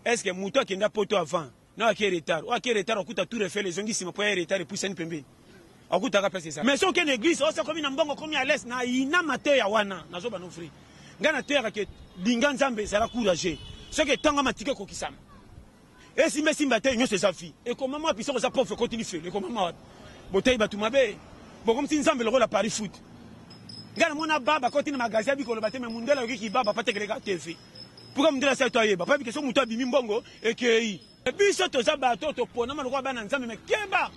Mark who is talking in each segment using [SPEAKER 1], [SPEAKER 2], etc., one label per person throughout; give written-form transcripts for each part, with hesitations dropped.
[SPEAKER 1] est-ce que muto akenda poto avant na qui retard ou qui retard okuta tout refait les ongi sima pour retard et pousser pembe okuta ka pesa ça mais son que l'église o ça comme na mbongo comme ya laisse na ina mate ya wana nazo ba no free ngana terre que linga nzambe ça la courager ce que tanga matike ko kisama et si messi mbate nyo c'est sa fille et comment moi puisse ça pauvre continue faire et comment moi botei batumabe bon comme si nzambe le rôle à Paris foot ngana mona baba continue magasin bi ko le bate mais mundela ki baba pate que les gars TV pourquoi mundela ça toi yeba pas que so muto bimi mbongo et que biso toza bato to pona maloko bana nzambe me keba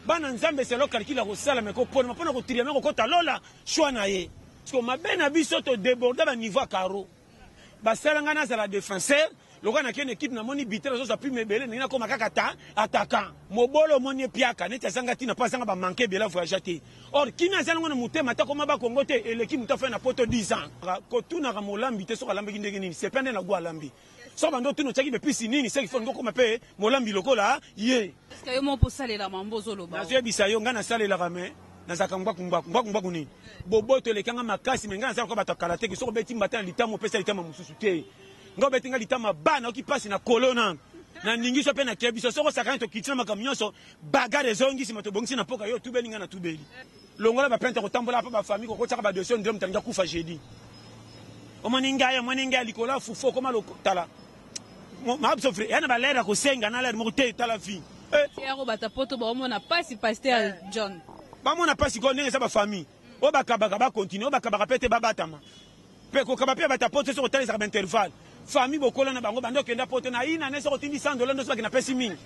[SPEAKER 1] bana nzambe c'est lo calcula ko sala me ko pona pona ko trier me ko talola choix na ye parce que mabena biso to déborder ba niveau caro ba sala ngana za la défenseur loko na ken équipe na moni bitere zo sa pi mebele na ko makaka ta attaquant mobolo moni piaka neta sanga tina pas sanga ba manquer bien la voyage te or kina zala ngona mutema ta ko maba kongo te et l'équipe muta fait na poto 10 ans ko tuna ga molambi te so ka lambi ndenge nini c'est pas na gwa lambi so bando tuno tsaki be pisi nini c'est qu'il faut ngoko mape molambi lokola ye
[SPEAKER 2] est-ce que yo mo posale la mambozo lo ba
[SPEAKER 1] na zo bisayo ngana sale la rame na zakangwa kumba kuni boboto le kanga makasi mengana sala ko bata karate ki so ko beti mbata litamo pesa litama mususu te ngo beti nga litama bana ki passe na kolona na ndingi so pe na kebiso so ko sakana to kitina makamyo so bagare zongi si moto bongisi na poka yo tubeli nga na tubeli longola ba pente ko tambola pa ba famille ko tsaka ba dossier ndem tanga kufa jeudi o moninga likola fufo koma lo tala ma absofre yana ba lera ko senga na lera mo te tala fi
[SPEAKER 2] yaro bata poto ba mona pasi pasteur John
[SPEAKER 1] ba mona pasi ko ndenge sa ba famille o ba kabaka ba continuer o ba kabaka pete ba batama pe ko kabaka bata poto so tala sa ba intervalle famille bokola na bango bando kenda poto na ina ne so tindi $100 ndo so ba na pesi mingi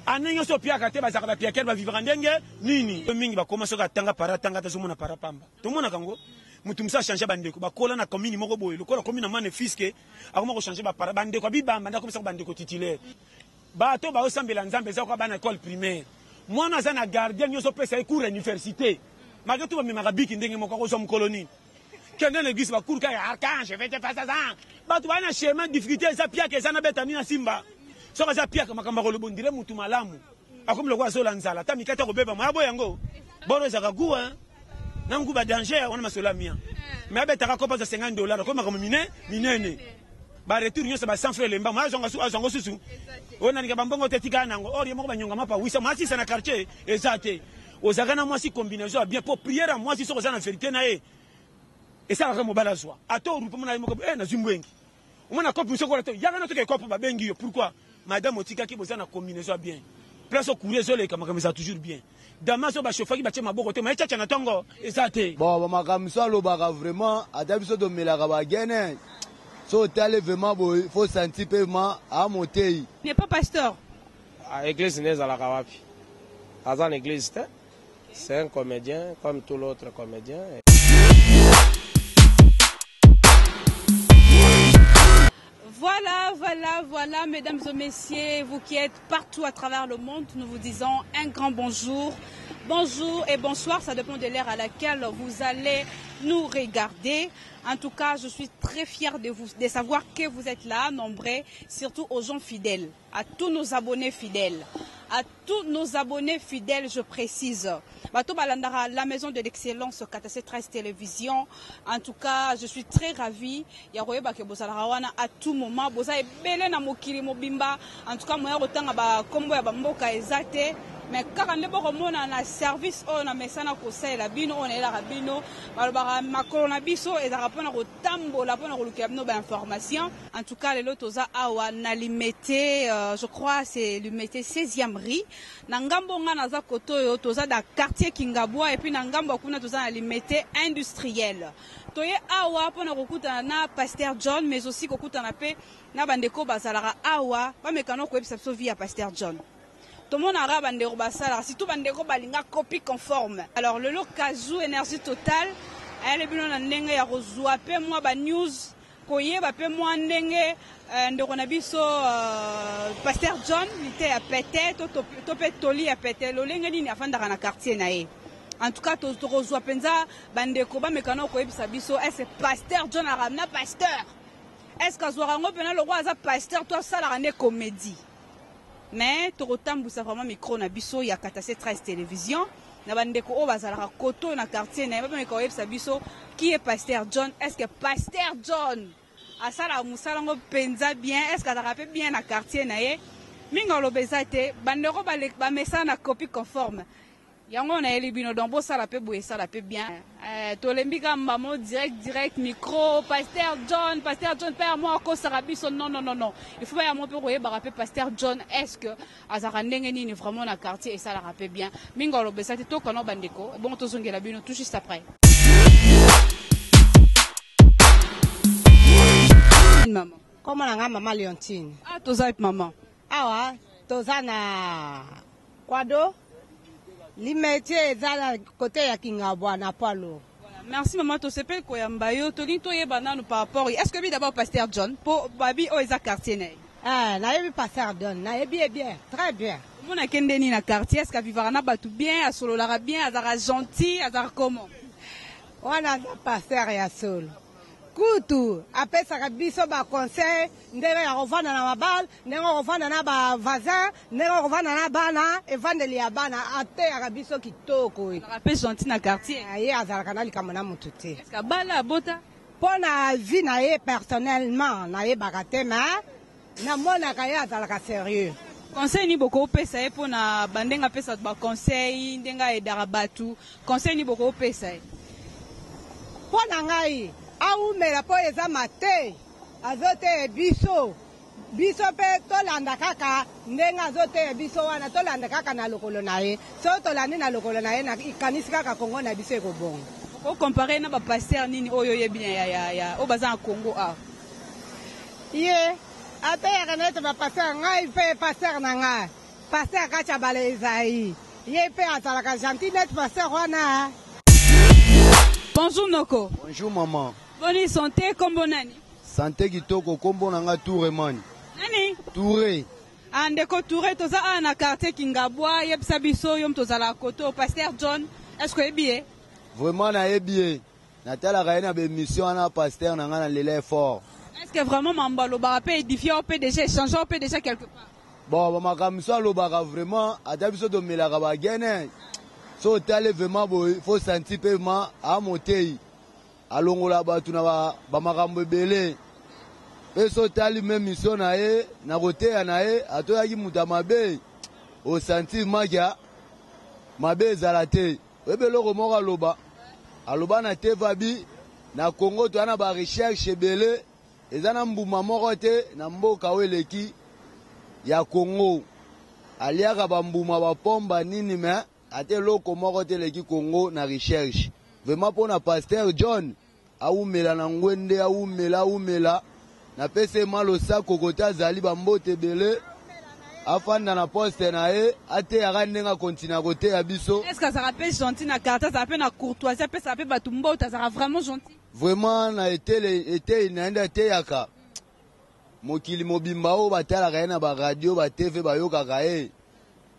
[SPEAKER 1] anenyo so pia kate ba zakaba pia kel ba vivre ndenge nini mingi ba koma so ka tanga para tanga ta so mona para pamba to mona kango mutu msa changer bandeko bakola na commune moko boye lokola commune mane fiske akoma ko changer ba para bandeko bibamba ndako msa bandeko titulaire bato ba osambela nzambe za ko bana école primaire mwana za na gardien nyoso pesa e cours université malgré tout ba memaka biki ndenge moko ko som colonie kende l'église ba cours ka archange fete face ça bato bana chemin difficulté za pia ke za na beta ni na simba so ka za pia ka makamba ko lobondire mutu malamu akomi lokwa zo la nzala ta mikata ko beba moya boyango boro za ka ku hein nangu ba danger on masola mia mais abetaka ko pasa $50 ko makamo minene ba retour nyosa ba 100 francs lemba ma zongo susu ona nika bambongo tetika nango or yemo ba nyonga mapa wisa ma si sana quartier ezate ozakana moi si combinaison bien pour prière moi si so za na vérité na e et ça va mo bala joie ato rupo mona yemo na zimbwengi umona kopi so ko to yanga no to ke kopi ba bengi yo pourquoi madame otika ki boza na combinaison bien place au courir zo le kamaka toujours bien damaso ba chauffeur ki ba tima boko te ma chacha na tongo ezate
[SPEAKER 3] bon makamisa lo baka vraiment adabiso do melaka ba gene so tale vraiment il faut sentir paiement à monter
[SPEAKER 2] n'est pas pasteur
[SPEAKER 4] à église neza la kawapi azan église c'est un comédien comme tout l'autre comédien.
[SPEAKER 2] Voilà, mesdames et messieurs, vous qui êtes partout à travers le monde, nous vous disons un grand bonjour. Bonjour et bonsoir, ça dépend de l'heure à laquelle vous allez nous regarder. En tout cas, je suis très fière de savoir que vous êtes là, nombreux, surtout aux gens fidèles, à tous nos abonnés fidèles. À tous nos abonnés fidèles, je précise. Bato Balandara, la maison de l'excellence, KTC 13 Télévision. En tout cas, je suis très ravie. Yaroye Bake Bosalawana à tout moment. Bosa e belé na mokiri mobimba. En tout cas, moi, rotanga ba kombo ya bamboka ezate. Mais quand on a un service, on a mis ça dans le bino, on est là, bino, on a biso et on a tambo, la bonne information. En tout cas, les lots awa na limité, je crois c'est limité 16e riz. Nangambo nga naza koto yo toza da quartier Kingabwa et puis nangambo kuna toza na limité industriel. Toye awa pona kokuta na pasteur John mais aussi kokuta na pe na bandeko bazalara awa ba mekano ko ebisa so via pasteur John. Tout le monde a bandeko basala si tout bandeko balinga copie conforme. Alors le lot Kazoo énergie totale elle bino na ndenge ya kozwa pe moi ba news koyeba pe moi ndenge ndeko na biso pasteur John lité ya pété to pe toli ya pété lo lenge nini afandaka na quartier na ye. En tout cas to kozwa penza bandeko ba mekano koyebisa biso est pasteur John a ramené pasteur. Est-ce que Zorango pena le roi a pasteur toi ça la rendre comédie. Mais tokotambusa vraiment micro na biso ya KTC 13 Télévision na bandeko o bazalaka koto na quartier na ba meko yebisa biso qui est pasteur John. Est-ce que pasteur John asala musala ngo penza bien est-ce que azaka pe bien na quartier na ye minga lobeza te bandeko ba mesa na copie conforme yango na yeli bino donc bo sala pe boye sala pe bien tolembika mbamo direct micro pasteur John père moi ko sarabiso non il faut ya mo pe koye ba pe pasteur John est-ce que azaka ndenge nini vraiment na quartier et ça la rappelle bien minga lobeza te to kono bandeko bon tozongela bino tout juste après maman
[SPEAKER 5] comment la maman Leontine
[SPEAKER 2] toza maman
[SPEAKER 5] awa toza na kwado limetier ezala côté ya Kingabwa na Palo.
[SPEAKER 2] Merci maman to sepel ko yamba yo to linto ye bananu par rapport est-ce que bi d'abord pasteur John pour babi o eza quartier nay
[SPEAKER 5] na yebi pasteur John na yebi bien très bien
[SPEAKER 2] mon a kendeni na quartier est-ce que vivara na batu bien a solo la bien azara gentil azara comment
[SPEAKER 5] wana pasteur ya solo kutu apesaka biso ba conseil ndenge ya kovanda na mabal ndenge kovanda na ba voisin ndenge kovanda na bana evandeli ya bana ateyaka biso kitoko
[SPEAKER 2] ape gentil na quartier
[SPEAKER 5] ye azalaka na likambo na motu te
[SPEAKER 2] est-ce que bala bota
[SPEAKER 5] mpo na vie na ye personnellement nayebaka te ma namonaka ye azalaka sérieux
[SPEAKER 2] conseil ni boko opesa ye mpo na bandenga apesa ba conseil ndenge ayedaka batu conseil ni boko opesa ye
[SPEAKER 5] mpo na ngai aumela po eza mate azote biso pe tolanda kaka ndenge azote biso wana tolanda kaka na lokolo na ye so tolandi na lokolo na ye na ikanisi kaka Kongo na biso ekobonga
[SPEAKER 2] o compare na ba pasteur nini oyo ye bien ya o baza na Congo a
[SPEAKER 5] ye ateyaka nete ba pasteur ngai pe pasteur na ngai pasteur kacha bale Isaïe ye pe azalaka gentil net pasteur wana.
[SPEAKER 2] Bonjour Noko.
[SPEAKER 3] Bonjour maman.
[SPEAKER 2] Bonne santé, kombo nani?
[SPEAKER 3] Santé kitoko kombo nanga Touré mani.
[SPEAKER 2] Nani?
[SPEAKER 3] Touré.
[SPEAKER 2] Andeko Touré toza na quartier Kingabwa yebisa biso yom tozala koto pasteur John. Est-ce que bien?
[SPEAKER 3] Vraiment na bien. Natala ka na be mission na pasteur nanga na lele fort.
[SPEAKER 2] Est-ce que vraiment mambalo ba peut édifier on peut déjà échanger on peut déjà quelque part?
[SPEAKER 3] Bon ba makamso lobaka vraiment adabiso do melaka ba gene. So tale vraiment il faut sentir paiement à monter. Alongola batu na ba makambo ebele pe so tali même mission na ye na koteya na ye atoyaki muta mabe o sentir magia mabe ezala te ebeloko moko aloba na te vabi na Congo to ana ba recherche ebele eza na mbuma moko te na mboka weleki ya Congo aliaka bambuma bapomba nini me ate loko moko te leki Congo na recherche vraiment pour na pasteur John aumela na ngwende aumela na pese malo sa kokota zali bambote bele afanda na poste na ye ate yaka ndenga continue côté ya biso.
[SPEAKER 2] Est-ce que ça rappelle gentil na carte ça rappelle na courtoisie pe ça rappelle batumbo ça sera vraiment gentil
[SPEAKER 3] vraiment na été inaenda te yaka mokili mobimba o batala ka na ba radio ba TV ba yoka ka e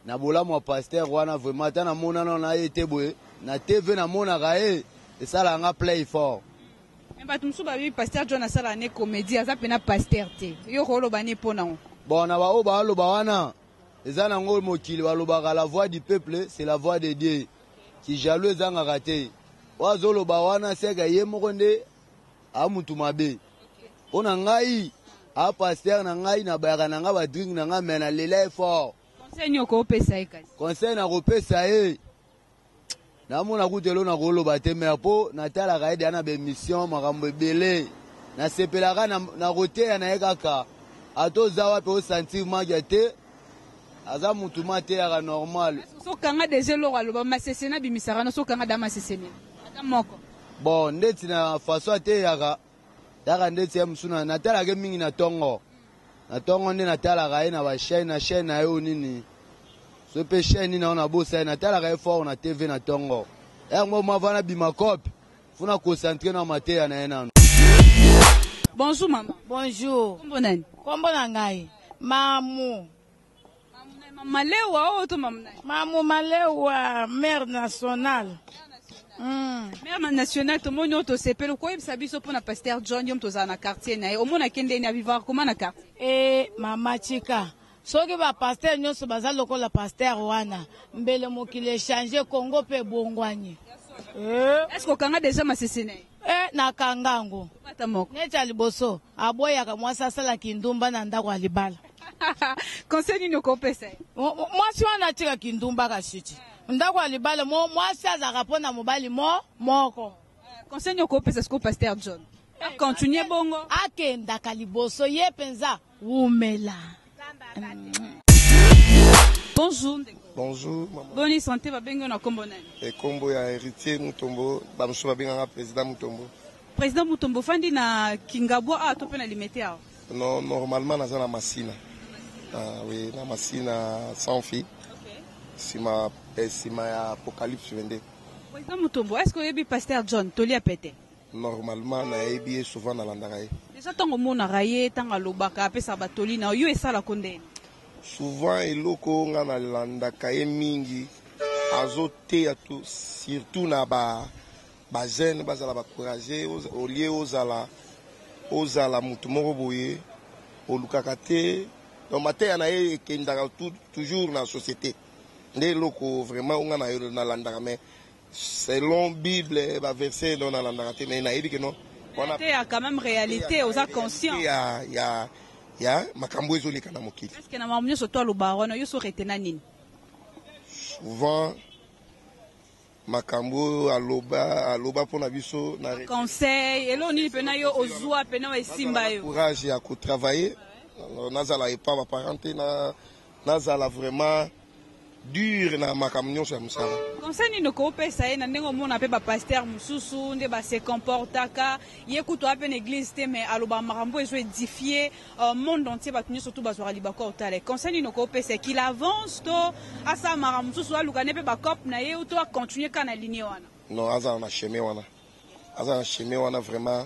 [SPEAKER 3] na bola mo pasteur wana vraiment ta na mona na été boye na TV na mona ka e ça la nga play fort.
[SPEAKER 2] Mais batumsu ba bi pasteur John asala ne comédie aza pena pasteur te yo ko loba ne pona
[SPEAKER 3] bon na ba o ba loba wana eza na ngo mokili ba loba la voix du peuple c'est la voix de Dieu qui jaloux zanga raté wazo loba wana seka ye moko nde a mutu mabe ona ngai a pasteur na ngai na bayaka na nga ba drink na nga mena lela fort
[SPEAKER 2] conseil nyoko opesa e kasi
[SPEAKER 3] conseil na kopesa e na mona kutelo na koloba te mais po natala ka ede na be mission makambo ebele na sepelaka na koteya na ye kaka atoza wapi o sentir magia te aza mutu mate ya normal
[SPEAKER 2] so kanga déjà lo aloba masesena bimisaka no so kanga da masesena ata moko
[SPEAKER 3] bon ndeti na façon te yaka ndeti ya musuna natala ke mingi na tongo nde natala ka ye na ba chaîne na yo nini so pe chaîne na ona bosa natala ka fort na TV na tongo ngo mavana bimakop funa concentrer na mateya na ye nano.
[SPEAKER 2] Bonjour maman.
[SPEAKER 5] Bonjour.
[SPEAKER 2] Kombo nani?
[SPEAKER 5] Kombo na ngai Mamu.
[SPEAKER 2] Malewa o to mamna.
[SPEAKER 5] Mamu Malewa mère nationale.
[SPEAKER 2] Mère nationale to monyo to sepelo ko yebisa biso pona pasteur John yom to za na quartier na ye o mona kende ni vivre comment na quartier.
[SPEAKER 5] Mama Chika. Soki ba pasteur nyonso baza lokola pasteur wana mbele mokile changer Congo pe bongwani.
[SPEAKER 2] Est-ce que kanga déjà masesene?
[SPEAKER 6] na kangango. Necha liboso. Aboya ka mwasi asala kindumba na ndako alibala.
[SPEAKER 2] Conseil nini okopesa?
[SPEAKER 6] Mwasi wana tika kindumba kashiti. Ndako alibala mwasi azaka pona mobali moko.
[SPEAKER 2] Conseil nini okopesa siko Pasteur John? Continue bongo.
[SPEAKER 6] Akenda kaliboso ye penza umela.
[SPEAKER 2] Bonjour.
[SPEAKER 7] Bonjour, maman.
[SPEAKER 2] Bonne santé, babengo na kombo nani?
[SPEAKER 7] Et kombo ya héritier Mutombo, bamuso babenganga président Mutombo.
[SPEAKER 2] Président Mutombo fandi na Kingabwa a to pe na limité a.
[SPEAKER 7] Non, normalement naza na Masina. Ah oui, na Masina sans fille. OK. Sima ya Apocalypse 22.
[SPEAKER 2] Président Mutombo, est-ce que yebi Pasteur John toli a pété?
[SPEAKER 7] Normalement na yebi souvent na landaka.
[SPEAKER 2] Déjà tango mona raye tanga lobaka pesa batoli na yo esala kondeni.
[SPEAKER 7] Souvent eloko nga na landaka ye mingi azote ya tout surtout na ba jeune bazala ba courage au lieu ozala mutu moko boye olukaka te donc mateya na ye ekendaka toujours na société nde eloko vraiment nga na yo na landaka mais selon Bible ba verset non na landaka te mais na yebi que non
[SPEAKER 2] on a quand même réalité aux conscients
[SPEAKER 7] ya makambo ezoleka na mokili.
[SPEAKER 2] Est-ce que na mamunyo so to lubarono yo so retena nini?
[SPEAKER 7] Souvent makambo aloba pona biso na
[SPEAKER 2] conseil elo nini pena yo ozwa pena esimba yo.
[SPEAKER 7] Courage ya ko travailler. Nazala pas ma parenté nazala vraiment dur na makambo so ya musala.
[SPEAKER 2] Conseil nini ko pesa ye na ndengo mona pe ba pasteur mususu nde ba se comportaka ye kuto ape na église te mais aloba makambo ezo édifier monde entier ba tunyo surtout ba zwa libako otale. Conseil nini ko pesa qu'il avance to asa makambo mususu aluka ne pe ba cop na ye ou to continuer kana ligne wana.
[SPEAKER 7] Non, asa na chemin wana. Asa na chemin wana vraiment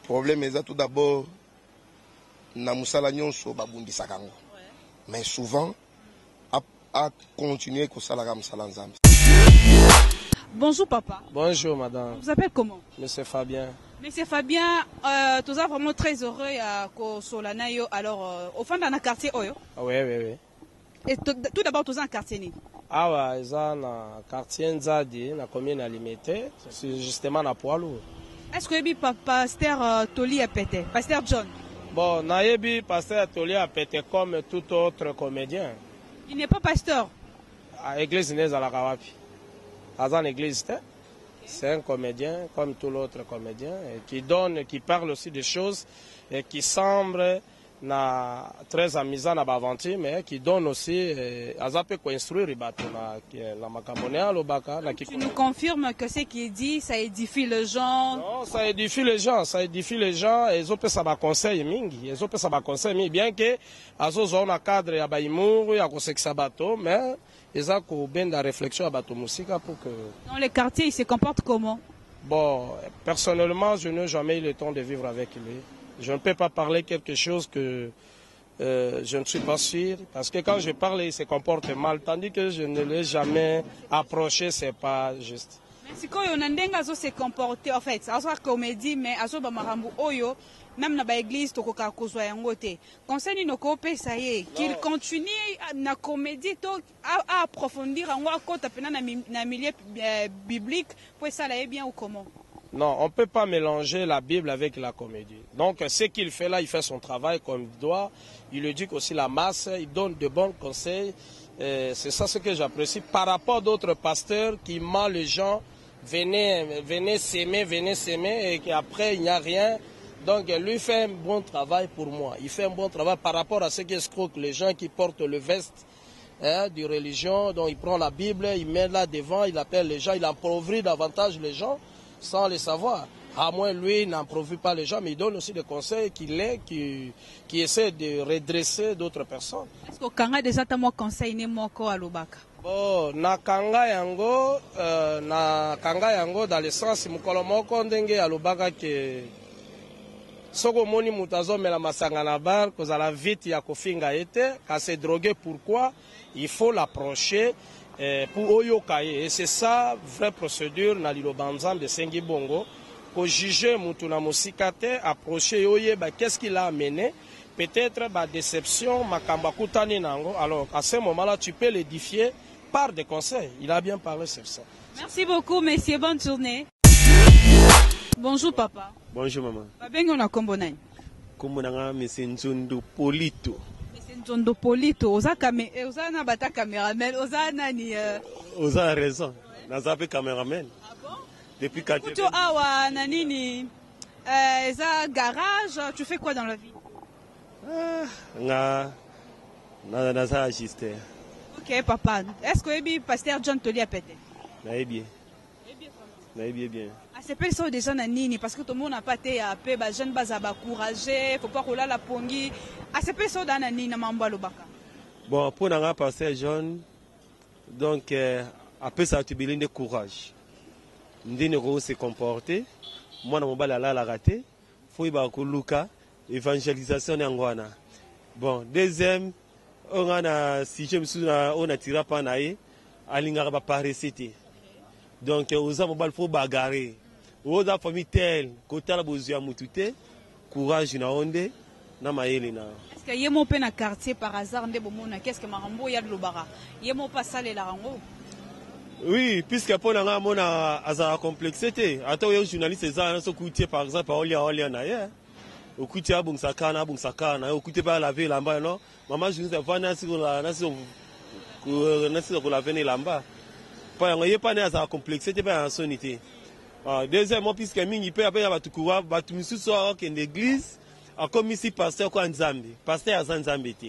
[SPEAKER 7] problème est tout d'abord na musala nyonso babundisaka ngo. Mais souvent à continuer que ça la Nzambe.
[SPEAKER 2] Bonjour papa.
[SPEAKER 4] Bonjour madame.
[SPEAKER 2] Vous appelez comment?
[SPEAKER 4] Monsieur Fabien.
[SPEAKER 2] Monsieur Fabien, tu es vraiment très heureux à Solanayo. Alors, au fond dans le quartier Oyo.
[SPEAKER 4] Oui.
[SPEAKER 2] Et tout d'abord, tu es en quartier ni?
[SPEAKER 4] Ah ouais, ils ont un quartier Nzadi, na commune limitée, c'est justement na Poilou.
[SPEAKER 2] Est-ce que le pasteur Toli a pété? Pasteur John?
[SPEAKER 4] Bon, naïbi pasteur Toli a pété comme tout autre comédien.
[SPEAKER 2] Il n'est pas pasteur.
[SPEAKER 4] À l'église Nez à la Kawapi. Dans l'église, c'est un comédien comme tout l'autre comédien qui parle aussi des choses et qui semble très amusant à l'aventure, mais qui donne aussi à construire les bateaux.
[SPEAKER 2] Tu nous confirmes que ce qu'il dit, ça édifie les gens?
[SPEAKER 4] Non, ça édifie les gens, et ils ont fait ça conseil mingi, bien que ils ont un cadre à Baïmour, à conseil bateau, mais ils ont bien de réflexion à bateau musique pour que.
[SPEAKER 2] Dans les quartiers, il se comporte comment?
[SPEAKER 4] Bon, personnellement, je n'ai jamais eu le temps de vivre avec lui. Je ne peux pas parler quelque chose que je ne suis pas sûr, parce que quand je parle, il se comporte mal, tandis que je ne l'ai jamais approché, c'est pas juste.
[SPEAKER 2] Mais si on a se comporter, en fait, ça soit comédie, mais à ce moment oyo, même dans l'église, tu as kozwa yangote. Conseil no kopé ça y est, qu'il continue na comédie à approfondir en côté na milieu biblique, pour ça là est bien ou comment?
[SPEAKER 4] Non, on ne peut pas mélanger la Bible avec la comédie. Donc, ce qu'il fait là, il fait son travail comme il doit. Il éduque aussi la masse, il donne de bons conseils. C'est ça ce que j'apprécie. Par rapport à d'autres pasteurs qui mentent les gens, venez s'aimer, et qu'après, il n'y a rien. Donc, lui fait un bon travail pour moi. Il fait un bon travail par rapport à ce qu'escroquent les gens qui portent le veste de religion. Donc, il prend la Bible, il met là devant, il appelle les gens, il appauvrit davantage les gens, sans le savoir. À moins lui, il n'approuve pas les gens, mais il donne aussi des conseils qui essaie de redresser d'autres personnes.
[SPEAKER 2] Est-ce que Kanga déjà t'a mon conseil ne moko alobaka?
[SPEAKER 4] Bon, na Kanga yango dans le sens mukolo moko ndenge alobaka que soko moni mutazo mela masanga na bar kozala vite ya kofinga ete ka se droguer. Pourquoi? Il faut l'approcher pour oyokaye, et c'est ça vraie procédure na lilobanzam de Sengi Bongo, pour juger mutuna musikate, approcher oye qu'est-ce qu'il a amené, peut-être déception makamba kutani nango. Alors à ce moment-là tu peux l'édifier par des conseils. Il a bien parlé sur ça.
[SPEAKER 2] Merci beaucoup messieurs, bonne journée. Bonjour papa.
[SPEAKER 8] Bonjour maman.
[SPEAKER 2] Babengi on a kombo nani?
[SPEAKER 8] Kombo nanga Monsieur Nzondo Polito.
[SPEAKER 2] Monsieur Nzondo Polito, oza na bata cameraman, oza nani
[SPEAKER 8] Oza raison. Naza pe cameraman.
[SPEAKER 2] Ah bon?
[SPEAKER 8] Depuis 4
[SPEAKER 2] Kuto awa nanini eza garage, tu fais quoi dans la vie?
[SPEAKER 8] Naza assisté.
[SPEAKER 2] OK papa. Est-ce que ebi pasteur John Toli a pété?
[SPEAKER 8] Naebi. Naebi bien.
[SPEAKER 2] Ah, c'est pas ça déjà nani parce que tout le monde n'a pas été à paix, ba jeune baza ba courageux, faut pas rouler la pongi. Ah, c'est pas ça dans nani na mamba lobaka.
[SPEAKER 8] Bon, pour nanga pasteur John, donc après ça tu besoin de courage. Ndine ko se comporter. Moi na mobala la raté. Faut y ba ko luka évangélisation ngwana. Bon, deuxième on a si je me souviens on a tiré pas naé alinga ba paresité. Donc aux mobile faut bagarrer. Aux famille tel côté la bozia mutute courage na onde na maele na.
[SPEAKER 2] Est-ce que yemo pe na quartier par hasard nde bomona qu'est-ce que marambo ya lobara. Yemo pas salé la rango.
[SPEAKER 8] Oui, puisque pour nanga mona aza complexité. Attends yo journaliste ça na so coutier par exemple olia na ye. Au coutier abungsakana au coutier pas laver lamba non. Maman je nous avons na sur ko laver lamba. Pas on y pas né à complexité pas en sonité. Deuxièmement puisque mingi pe après ba tukura ba tumusu so que l'église a comme ici pasteur ko nzambe pasteur za nzambe te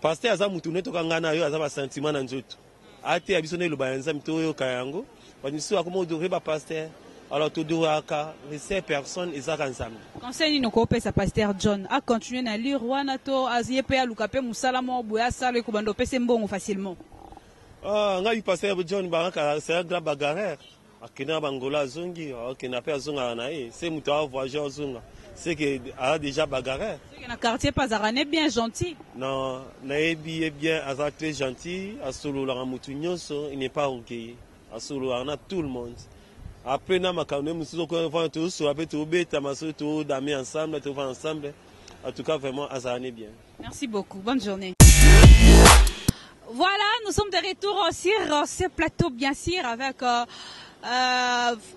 [SPEAKER 8] pasteur za mutu neto kangana yo aza ba sentiment na nzoto ate abiso ne loba nzambe to yo kayango ba nisu akoma odore ba pasteur alors to doaka les 5 personnes ezaka nzambe.
[SPEAKER 2] Conseil ni ko pesa pasteur John a continuer na lire wana to azie pe aluka pe musala mo boya sala ko bando pese mbongo facilement.
[SPEAKER 8] Ngai pasteur John baraka c'est un grand bagarreur. Akina bangola zongi, akina pe azonga na e, c'est mutu a voyageur zonga. C'est que a déjà bagarreur.
[SPEAKER 2] C'est que na quartier pas arané bien gentil.
[SPEAKER 8] Non, naebi est bien asa très gentil, a solo la mutu nyonso, il n'est pas orgueilleux. A solo na tout le monde. Après na makane musu ko va tout so après tout beta maso tout d'amis ensemble, tout va ensemble. En tout cas vraiment azane bien.
[SPEAKER 2] Merci beaucoup. Bonne journée. Voilà, nous sommes de retour sur ce plateau bien sûr avec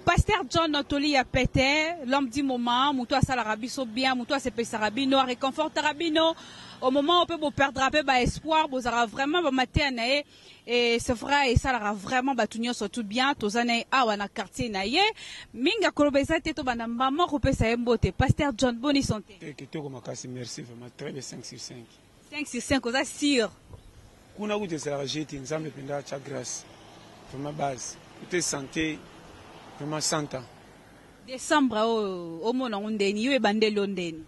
[SPEAKER 2] pasteur John Toli a pété, l'homme du moment, moutou a salarabiso bien, moutou a sepe sarabino, a réconforte rabino. Au moment où on peut perdre un peu espoir, vous aurez vraiment maté anae et c'est vrai et ça aura vraiment batunyo surtout bien, tous années à wana quartier naie. Minga kolobeza teto bana maman kopé sa mbote. Pasteur John, bonne santé.
[SPEAKER 1] Kitoko makasi, merci vraiment très bien 5 sur 5.
[SPEAKER 2] 5 sur 5 oza sûr.
[SPEAKER 1] Kuna gute sala jeti nzambe penda cha grâce. Vraiment base. Côté santé, vraiment santa.
[SPEAKER 2] Décembre au mona ondeni yo ebande londeni.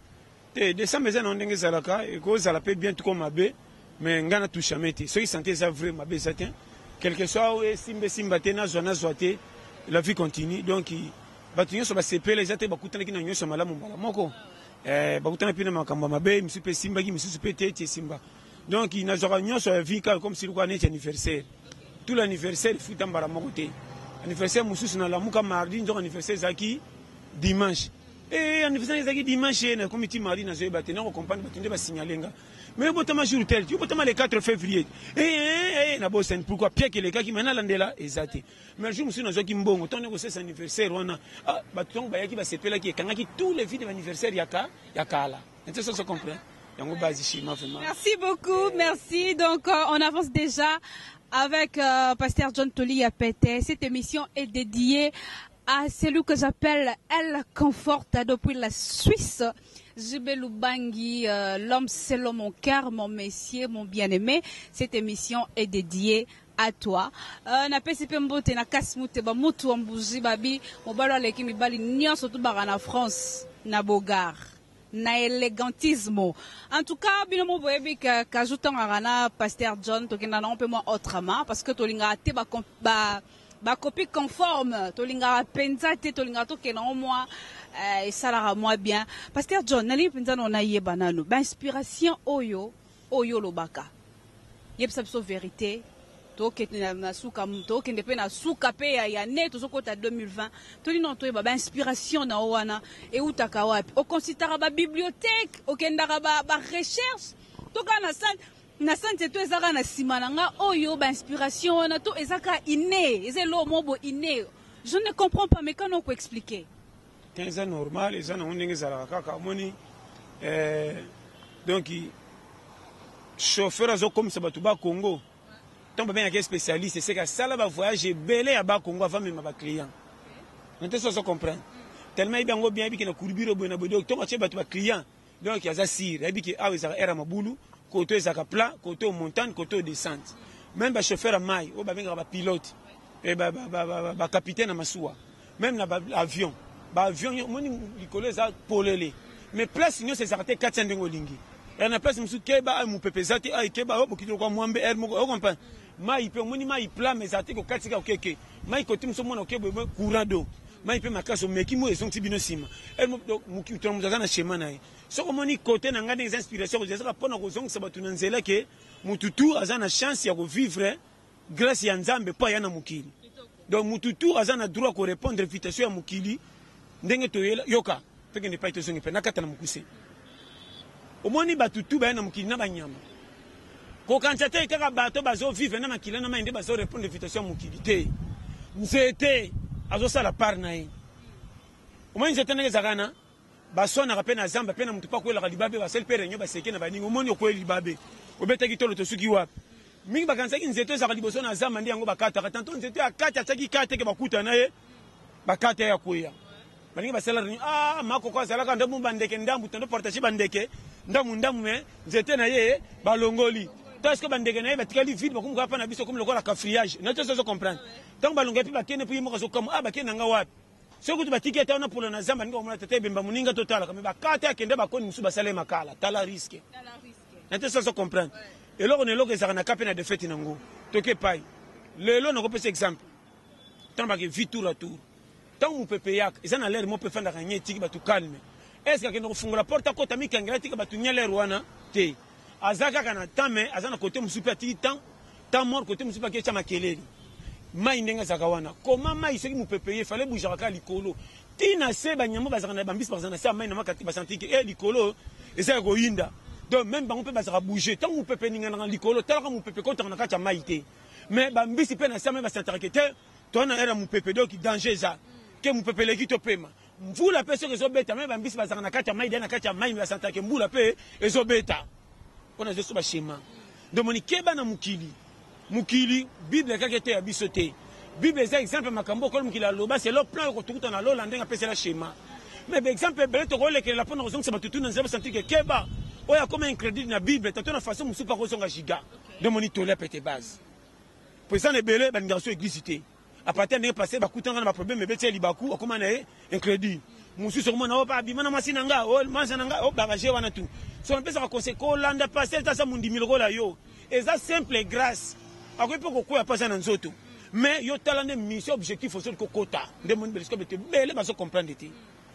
[SPEAKER 1] Décembre eza na ndenge zalaka et ko zala pe bien tout comme abe mais ngana toucha meti. Ceux qui santé ça vraiment abe ça tient. Quelque soit ou simba te na zona zoate la vie continue donc batunyo so ba sepele zate bakutana kina nyoso malamu mbala moko. Bakutana pina makamba mabe misupe simba ki misupe te simba. Donc il n'a jamais vu comme si le anniversaire. Tout l'anniversaire fut en baramoté. Anniversaire Moussous na la mouka mardi, donc anniversaire Zaki dimanche. Et anniversaire Zaki dimanche, na comité mardi na zoé batena, on compagne batende ba signalenga. Mais au botama jour tel, tu botama le 4 février. Na bossen pourquoi Pierre que les gars qui maintenant landela exacté. Mais je me suis na zoki mbongo, ton négocier cet anniversaire wana. Ah, baton ba yaki ba sepela ki kangaki tous les vies de l'anniversaire yakala. Est-ce que ça comprend?
[SPEAKER 2] Merci beaucoup, merci. Donc on avance déjà avec pasteur John Toli à Pété. Cette émission est dédiée à celui que j'appelle Elle Conforte depuis la Suisse. Jibelou Bangui, l'homme c'est l'homme, mon cœur, mon messier, mon bien-aimé. Cette émission est dédiée à toi. Na PCP Mbote na Kasmoute ba mutu ambuzi babi mobalo aleki mibali nyonso tout na France na Bogar. Na élégantisme. En tout cas, binomo boyebi kajoutant arana pasteur John tokenda na un peu moins autrement parce que tolinga te ba copie conforme tolinga penza te tolinga tokena au moins et ça la moi bien. Pasteur John nali penza na yeba nanu ba inspiration oyo lobaka. Yebsa so vérité. Tokenda na suka mto kende pe na suka pe ya net tozokota 2020 toli non to ba inspiration na wana e utaka wapi o considérer ba bibliothèque o kenda ba recherche toka na santé to ezaka na simana nga oyo ba inspiration wana to ezaka inné ezelo mobo inné Je ne comprends pas, mais quand on peut expliquer?
[SPEAKER 1] C'est normal, les gens ont dit donc, chauffeur à comme ça, Batouba Congo. Tant que bien un spécialiste, c'est que ça va voyager belé à Congo avant même à client. On te ça comprendre. Tellement il y a bien que le courbiro bon abonné, tant que tu as client, donc il y a ça sire, et puis que ah ils ont era maboulou, côté zaka plat, côté montagne, côté descente. Même le chauffeur à maille, ou bien le pilote, et le capitaine à Massoua, même l'avion, l'avion, mon collègue a polélé. Mais place sinon c'est arrêté 400 d'engolingi. Et on a place monsieur Keba, mon pépé zati, ah Keba, oh qui doit moi mbé, on comprend. Maï peut moni maï plat mais zati ko 400 ok ok. Maï côté monsieur mon ok courant d'eau. Maï peut ma casse au meki mo sont tibino sima. Elle mo muki to mo zana schéma naï. So comme moni côté nanga des inspirations, je sais pas pour nos zong sabatu nzela ke mututu azana chance ya vivre grâce ya nzambe pas yana mukili. Donc mututu azana droit ko répondre invitation ya mukili ndenge to yoka. Peke ne pas été zongi pe nakata na mukuse. Omoni batutu ba na mukili na banyama. Ko kanchate kaka bato bazo vivre na makila na mainde bazo répondre invitation mukili te. Nzete azo sala par na ye. Omoni nzete na zakana baso na rapena zamba pe na mutu pa ko la libabe ba sel pere nyo ba seke na baningo omoni ko libabe. Obeta kitolo to suki wapi. Mingi bakanza ki nzete za liboso na zamba ndi yango bakata tanto nzete akata tsaki kate ke bakuta na ye bakata ya kuya. Balingi basala ah mako kwa sala ka ndamu bandeke ndambu tondo portage bandeke ndamu me nzete na ye balongoli taske bandeke na ye batikali vide bakumu kwa pa na biso comme le la cafriage na to so comprendre donc balonga pi bakene pi moko so comme ah bakene nga wapi soko tu batiki ta na polo na zamba ningo mona tete bemba muninga totala kama bakata akende bakoni musu basale makala tala risque na to so comprendre et là on est là que ça na kapena na défaite nango toke pai lelo na ko pese exemple tant ba ke vite tour à tour. Tant que vous pouvez payer, ils ont l'air de faire des choses qui calme. Est-ce que vous faites la porte à côté de qui va l'air rouana? Té. Azaka kana tame, azana côté musupa ti tant mort côté musupa qui est makeleli. Mai nenga zakawana. Comment mai ce qui vous pouvez payer? Fallait bouger à likolo. Tina se banyamo bazana bambis bazana sa mai na makati basanti que likolo et ça goinda. Donc même on peut bazara bouger. Tant vous pouvez payer ninga likolo, tant que vous pouvez contre na kacha maïté. Mais bambis pe na sa mai basantarikete. Toi na era mu pepe donc danger ça. Que mon peuple qui te paie. Vous la personne que zobeta même bambis bazana na kacha mai na kacha mai ba santa ke mbula pe ezobeta. On a ce schéma. Donc moni keba na mukili bible kakete ya bisote. Bible c'est exemple makambo comme mukila loba c'est le plan ko tukuta na lola ndenga pese la schéma. Mais par exemple bele to role que la pona raison que ça batutu na nzeba senti que keba oya comme un crédit na bible tatona façon musu pa ko songa giga. Donc moni tole pete base. Pour ça ne bele ban garçon église. À partir de passé bakutanga na problème mais beti libaku akoma na un crédit musu sûrement na pas bimana masinanga o manzanga o bagage wana tout so on peut ça conseiller ko landa passer ça mundi miloko la yo et ça simple grâce akoy poko ko ya pas na nzoto mais yo talande mission objectif au ko kota de mon belisco bete bele ba so comprendre té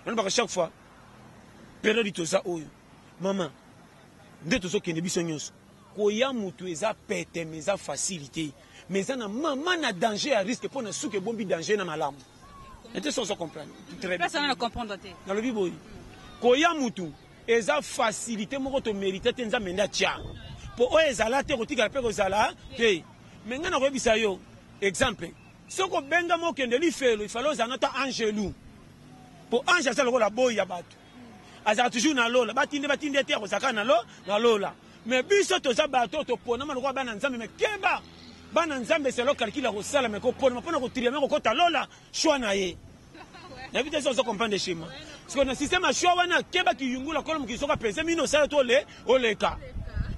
[SPEAKER 1] on ba chaque fois période to ça oyo maman de to so kende biso nyos ko ya mutu eza pete mais ça facilité. Mais ça n'a maman danger à risque pour ne souke bombi danger na malamu. Et tu sais comprendre. Très bien.
[SPEAKER 2] Personne ne comprend
[SPEAKER 1] dans le bibo. Koya mutu eza facilité moko to mériter tenza menda tia. Pour o ezala te kotika pe kozala te. Mais ngana ko bisa yo exemple. Soko benga mo kende li felo il fallait zanata angelou. Pour ange ça la boya batu. Aza toujours na lola. Batinde te ko saka na lola. Mais biso to za bato to pona ma ko bana nzambe mais keba. Bana nzambe c'est le calcul à resala mais ko pona ko tirer mais ko talola choix na ye. Na vite ça comprendre des schémas. Parce que le système a choix wana keba ki yungula kolom ki soka pese mino ça to le oleka.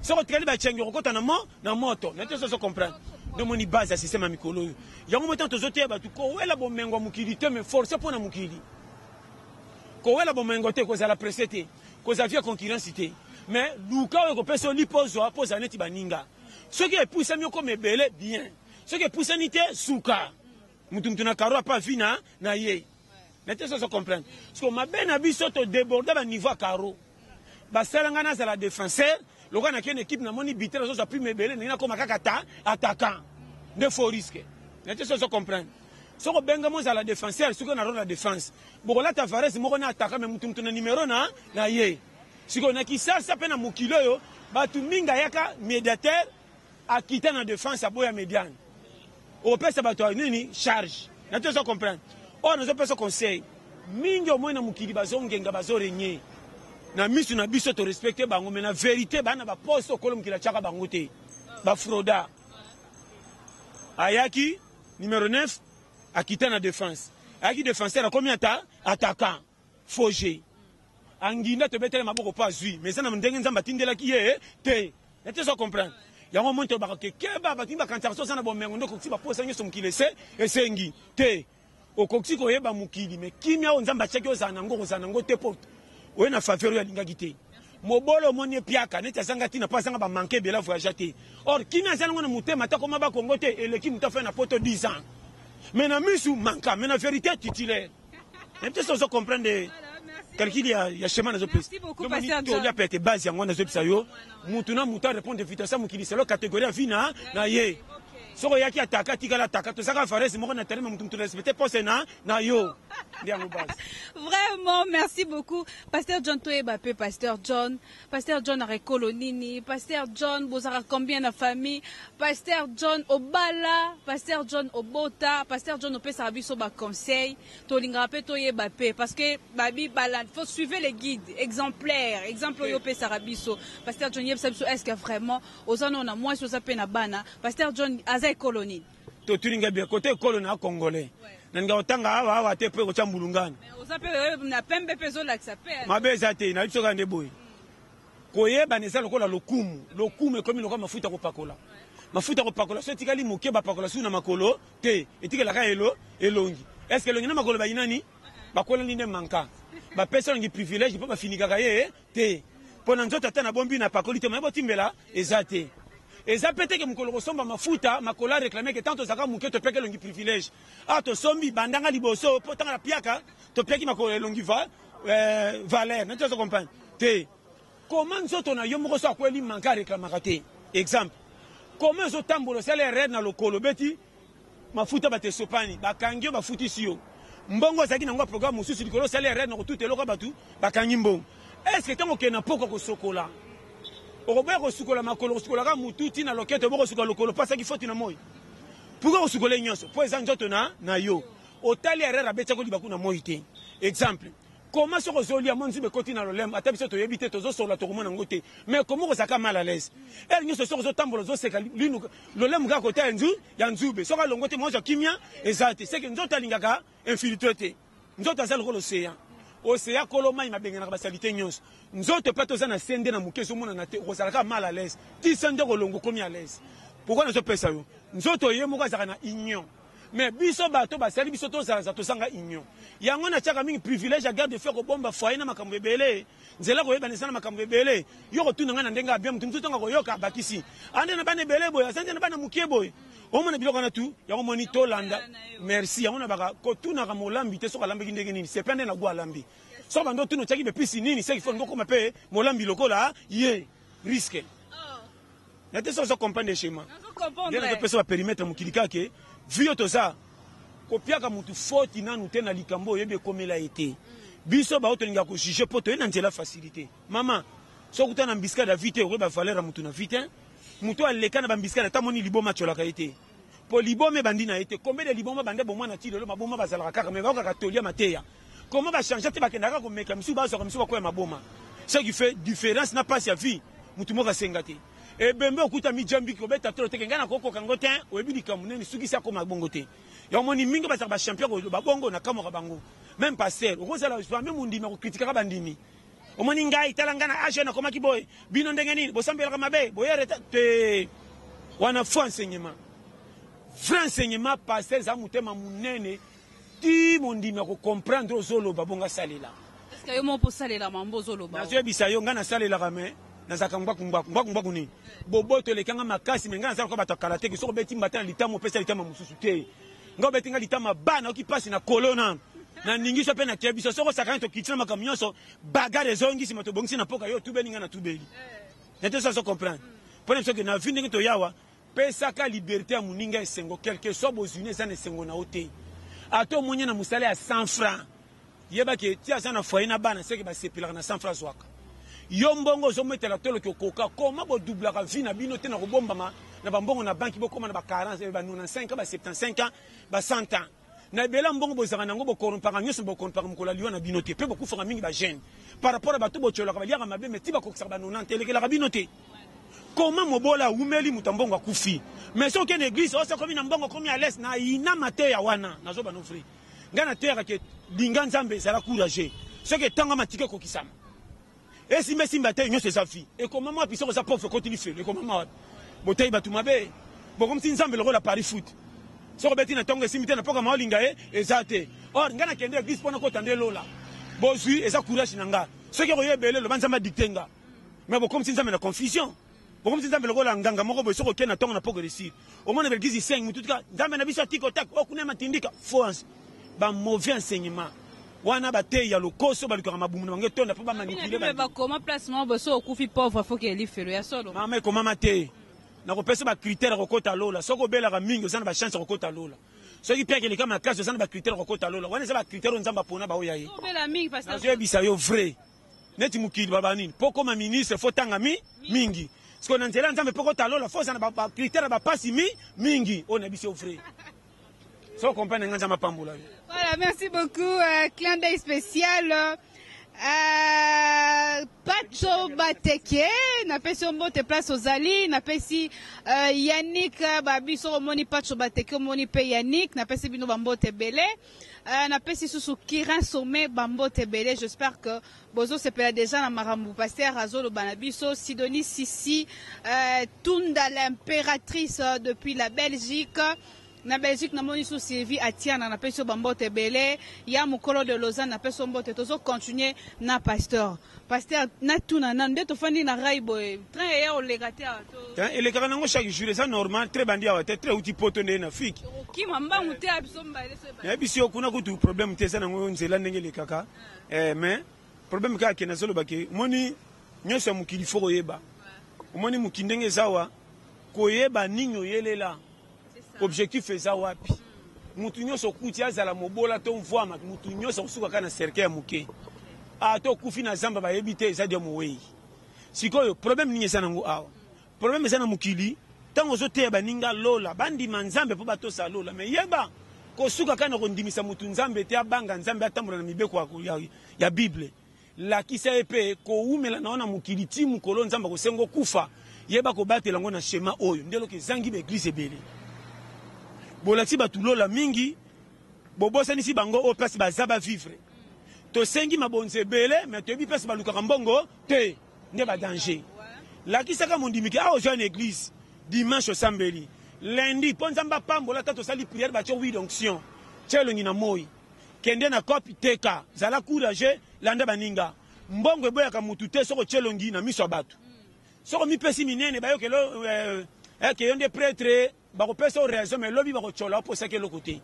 [SPEAKER 1] So ko tirer ba chengi ko kota na moto. Na vite ça comprendre. Donc moni base à système amikolo. Yango metant to zote ba tu ko wela bo mengo mukilité mais forcer pour na mukili. Ko wela bo mengo te ko za la presete. Ko za via concurrence te. Mais luka ko pese li pozo pose aneti baninga. Ce qui est poussé mieux comme belé bien. Ce qui est poussé nité souka. Mutu na karo pas vina na ye. Nete ça se comprendre. Parce que ma ben abiso to déborder ba niveau karo. Ba selanga na la défenseur, le gars na une équipe na moni biter so plus belé na comme kakata attaquant. De faux risque. Nete ça se comprendre. Ce que benga mo za la défenseur, ce que na rôle la défense. Bon là Tavares mo na attaquant mais mutu na numéro na ye. Ce que na ki ça pe na mukilo yo, ba tu minga yaka médiateur à quitter la défense à boya médiane. Au père ça va nini charge. Na tu ça comprendre. oyo nazopesa conseil mingi omoi na mokili bazongenga bazorenye na misu na biso torespecte bango me na vérité bana baposte okolo mokili atiaka bango te bafroda ayaki numéro 9 akita na défense ayaki défenseur akomi ata attaquant foge anginda tobetele maboko po azwi mais eza na ndenge nzambe atindelaki ye te ete so comprendre yango moi tobaka ke keba batini bakantisaka so sana bomengo nde okoki baposa nyonso mokili esengi te okoki koyeba mokili me kimia oyo nzambe atiaki ozala nango te po oye na faveur oyo alingaki te mobolo omoni epiaka neti azanga ntina mpo azanga bamanke ebele voyage te or kimia aza nango na motema ata koma bakongo te eleki moto afai na poto 10 ans mais na misu manka mais na vérité titulaire ete so ozocomprendre calcul ya schéma nazopesa tolia pete base yango nazopesa yo mutu na mutu arépondre vitesse mokili selo catégorie ya vi na ye soko yaki ataka tikala ataka tosaka faresi moko na terme mutu respecte pose na yo ndiango base.
[SPEAKER 2] Vraiment, merci beaucoup. Pasteur John Toyebape, Pasteur John Arekolo Nini, Pasteur John Bozara combien de famille, Pasteur John Obala, Pasteur John Obota, Pasteur John Opesa biso ba conseil, Tolingrape Toyebape, parce que babi balade, faut suivre les guides exemplaires, exemple Opesa Rabiso, Pasteur John Yebsabiso, est-ce que vraiment, ozano na moi sur sa pena bana, Pasteur John Azay Koloni.
[SPEAKER 1] Totulinga bien côté kolona congolais. Nanga otanga awa te pe ko chambulungana.
[SPEAKER 2] Ozape na pembe pezo la xape.
[SPEAKER 1] Mabeza te na litsoka ndeboy. Koyeba neza lokola lokumu ekomi lokola mafuta kopakola. Mafuta kopakola so tikali moke ba pakola suna makolo te etikela ka elongi. Est-ce que elongi na makolo ba inani? Bakola ninde manka. Ba pesa ngi privilège po ba finika ka ye te. Pona nzoto ata na bombi na pakoli te mabo timbela ezate. Eza pete ke mukolo kosomba mafuta makola réclamer que tanto zaka muke to peke longi privilège a to sombi bandanga liboso po tanga la piaka to peki makolo longi valeur na to comprendre te comment nzoto na yo moko so akweli manka réclamer te exemple comment zo tambolo sele red na lokolo beti mafuta bate sopani bakangio bafuti siyo mbongo zaki na ngwa programme mususu likolo sele red na ko tout eloko batu bakangi mbongo est-ce que tango ke na poko ko sokola okoboya kosukola makolo kosukolaka mutu tina loketo obo kosukola lokolo pasaki foti na moi pourquoi kosukola nyonso po eza nzoto na yo otali erreur abetiako libaku na moi te exemple comment soko zolia mo nzube koti na lolemo ata biso toyebi te tozosola tokomona yango te mais comment kozaka mal à l'aise ere nyonso soko zotambola ozoseka linu lolemo kaka kota ya nzube soko alongo te moja kimia eza te seke nzoto alingaka infiltré te nzoto aza lokolo océan océan kolo mai mabengenaka basalite nyonso nzoto pe toza na sende na moke ezomona na te okozalaka mal à l'aise ti sende kolongo komi à l'aise pourquoi nazopesa yo nzoto ye moko azalaka na union mais biso bato basali biso tozalaza tozanga union yango natiaka mingi privilège ya garde de fer kobomba foye na makambo ebele nzela koyebanisa na makambo ebele yo kotuna ngai na ndenge abia motu motu tonga koyoka abakisi ande na bana ebele boye asante na bana mokie boye omona biloko na tu yango moni tolanda merci yango na baka kotunaka molambi te soki alambaki ndenge nini sepe nde na gwa alambi soki bando tuna otiaki bepisi nini seki fo ngokoma mpe molambi lokola ye risque na te soki ozokomprendre schéma nde nazopesa baperimetre mokili kake vio toza kopiaka mutu foti nanu te na likambo oyebi ekomela ye te biso bao tolinga kojuge mpo toye na nzela facilité mama soki uta na mbiskade ya vi te okoyeba valeur ya mutu na vi te mutu aleka na bambiskade ata moni liboma atyolaka ye te mpo liboma ebandi na ye te kombe de liboma bande bomwana ti lelo maboma bazalaka kaka me baokaka tolia mateya komo bachange te bakendaka komeka misu bazwaka misu bakoya maboma ce qui fait différence na pasi ya vie mutu moko asenga te ebembe okuta mijambiki obeta tolo teke ngai nakokoka ngo te oyebi likambo nini soki si akoma bongo te yango moni mingi bazalaka bachampion babongo na kamoka bango même paster okozala pame mondimi akokritikaka bandimi omoni ngai tala ngai na age nakomaki boye bino ndenge nini bosambelaka mabe boyereta te wana fo enseignement vrai enseignement paster eza motema monene ti mondimi akocomprendre ozoloba bongo asalela nazoyebisa yo ngai nasalelaka me nazaka ngwaku nini boboto elekanga makasi me ngai nazalaka bato akala te soko beti mbata na litama opesa litama mosusu te ngai obeti ngai litama bana oki pasi na kolona na ningiso mpe na kia biso soko sakani tokiti na makambo nyonso bagare ezongisi ma tobongisi na mpoka yo tubeli ngai na tubeli nete so comprendre mpona biso ke na vi ndenge toyawa pesaka liberté ya moninga esengo quelque soit bozuni eza na esengo na yo te ata omonye na mosala ya 100 francs yebaki ti aza na foye na bana seke basepelaka na 100 francs zwaka yo mbongo ozometela tolo kokoka koma bodublaka vi na bino te na kobombama na bambongo na banki bokoma na ba 40 ba 95 ba 75 ba 100 ans na ebela mbongo bozaka nango bokoromparaka nyonso bokoromparaka mokolo liwa na bino te mpe bokufaka mingi bagene par rapport a bato botyolaka baliaka mabe me ti bakokisaka banonante elekelaka bino te koma mobola awumeli moto mbongo akufi mais soki okende église osekomi na mbongo komi à l'aise na inama te ya wana nazoba no frère ngai nateyaka ke linga nzambe ezala courage soki etanga matike ekokisama esimbasimba te nyonso eza vi ekomama wapi soko eza pauvre ekotili felo ekomama wapi boteyi bato mabe bokomisi nzambe lokola pari foot soko beti na ntongo esimbi te na poka maolinga ye eza te or ngai nakende église mpona kotanda elola bozwi eza courage na nga soki okoyo ebele loba nzambe adikte nga mais bokomisi nzambe na confusion bokomisi nzambe lokola nganga moko boye soko okende na ntongo na poko resir omona belgize 5 mututuka nzambe na biso atiki otaki okuna matindika faux ba mauvais enseignement wana bateyi ya lokoso balukaka mabumu na bango etonda mpo bamanipule
[SPEAKER 2] bakoma place moko boso okufi pauvre foke elifelo ya solo
[SPEAKER 1] mama ekomama te nakopesa bakritere kokota lola soki obelaka mingi oza na bachance kokota lola soki mpe akeleka makasi oza na bakritere kokota lola wana eza bakritere oyo nzambe apona baoya ye nazoyebisa yo vrai neti mokili baba nini mpo koma ministre fo tanga mingi siko na nzela ya nzambe mpo kota lola fo oza na bakritere ya bapasi mingi oyo na biso yo vrai so comprendre nga nzambe apambola yo.
[SPEAKER 2] Voilà, merci beaucoup. Clin d'œil spécial. Pacho Bateke, n'a pas si on monte place aux Ali, n'a pas si Yannick Babiso moni Pacho Bateke, moni pe Yannick, n'a pas si bino Bambote Belé, n'a pas si sous Kirin Sommet Bambote Belé. J'espère que Bozo se perd déjà dans Marambu Pasteur, Azolo Banabiso, Sidonie Sissi, Tunda l'impératrice depuis la Belgique. Na Belgique na moni sous Sylvie Atiana na peso bambote belé ya mukolo de Lausanne na peso mbote tozo continuer na pasteur na tuna na ndeto fandi na raibo train ya olegate ato
[SPEAKER 1] ele kana ngo chaque jour ça normal très bandi awa très uti poto ne na fiki
[SPEAKER 2] ki mamba muté abiso mbale so
[SPEAKER 1] ya biso kuna kutu problème te sana ngo nzela ndenge le kaka mais problème ka ke na solo bake moni nyosa mukili foko yeba moni mukindenge zawa koyeba ninyo yelela objectif eza wapi mutu nyonso kuti azala mobola to mvwama mutu nyonso kusuka kana cercle ya muke ato kufi na zamba bayebi te eza dia mowei sikoyo problème nini eza nango awa problème eza na mukili ntango ozoteya baninga lola bandima nzambe mpo batosa lola me yeba kosuka kana kondimisa mutu nzambe te abanga nzambe atambola na mibeko ya bible lakisa ye mpe koumela na wana mukili ti mukolo nzambe kosengo kufa yeba kobatela ngo na shema oyo ndeloke ezangi baeglise ebele bolati batu lola mingi bobosanisi bango o place baza bavivre tosengi mabonze ebele me toyebi place balukaka mbongo te nde badanger lakisaka mondimiki awa ozwa na église dimanche osambeli lundi mpo nzambe apambola ta tosali priere batio wi donction tia elongi na moi kende na kopi teka zala courage landa baninga mbongo eboyaka mutu te soko tia elongi na miso ya bato soko mipesi minene bayokelo keyo nde prêtre bakopesa raison mais lobi bakochola oposaki eloko te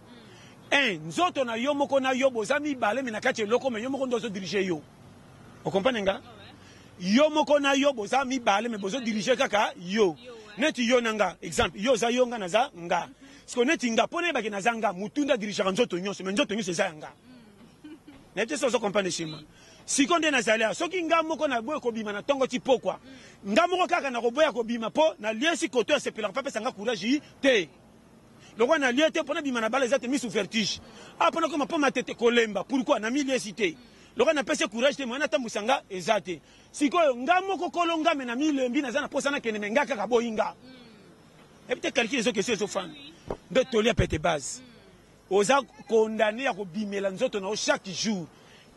[SPEAKER 1] nzoto na yo moko na yo boza mibale me na kati eloko me yo moko nde ozodirige yo okomprane nga yo moko na yo boza mibale me bozodirige kaka yo neti yo na nga exemple yo oza yo nga naza nga siko neti nga mpo nayebaki naza nga mutu nde adirigaka nzoto nyonso me nzoto nyonso eza ya nga neti so ozokomprane shima siko nde nazali awa soki nga moko naboya kobima na ntongo ti pokwa nga moko kaka nakoboya kobima mpo na liesi koto asepelaka mpe apesanga courage te lokwa na lie te mpo nabima na bala eza te misu vertige mpona koma mpo matete kolemba pourkui na miliesi te lokwa napesi courage te moye natambusa nga eza te sikoyo nga moko kolo ngame na milembi naza na posa nakende me nga kaka boyi nga epi te calcule ezokesio ezofana nde tolia pete base oza kondane ya kobimela nzoto na yo chaque jour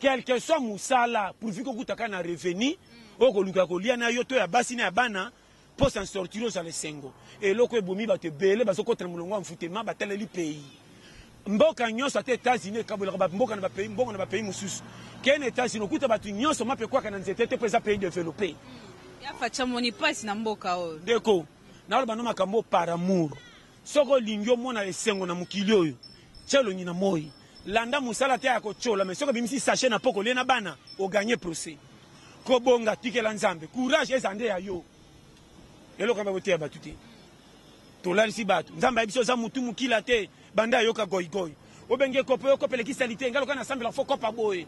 [SPEAKER 1] quel que soit musala pourvu kokutaka na revenu oyo koluka kolia na yo to ya basi na ya bana mpo san sortir ozala esengo eloko ebomi bato ebele bazokotana molongo ya mfutema bataleli pays mboka nyonso ata états-unis ekabolaka bamboka na bapays mbongo na bapays mosusu kene états-unis okuta bato nyonso mape ekwaka na nzete te mpo eza pays développé
[SPEAKER 2] yafacha moni pasi na mboka oyo
[SPEAKER 1] ndeko naloba no makambo par amour soki olingi omona esengo na mokili oyo tia elongi na moi landa musala te ya kochola me soki obimisi sachet na poko olie na bana oganye procès kobonga tikela nzambe courage eza nde ya yo eloko yaba boteya bato te tolalisi bato nzambe ayebi so oza mutu mokila te banda ayoka goigoy obenge kopo okopelekisali te nga loka nasambela fo kopa boye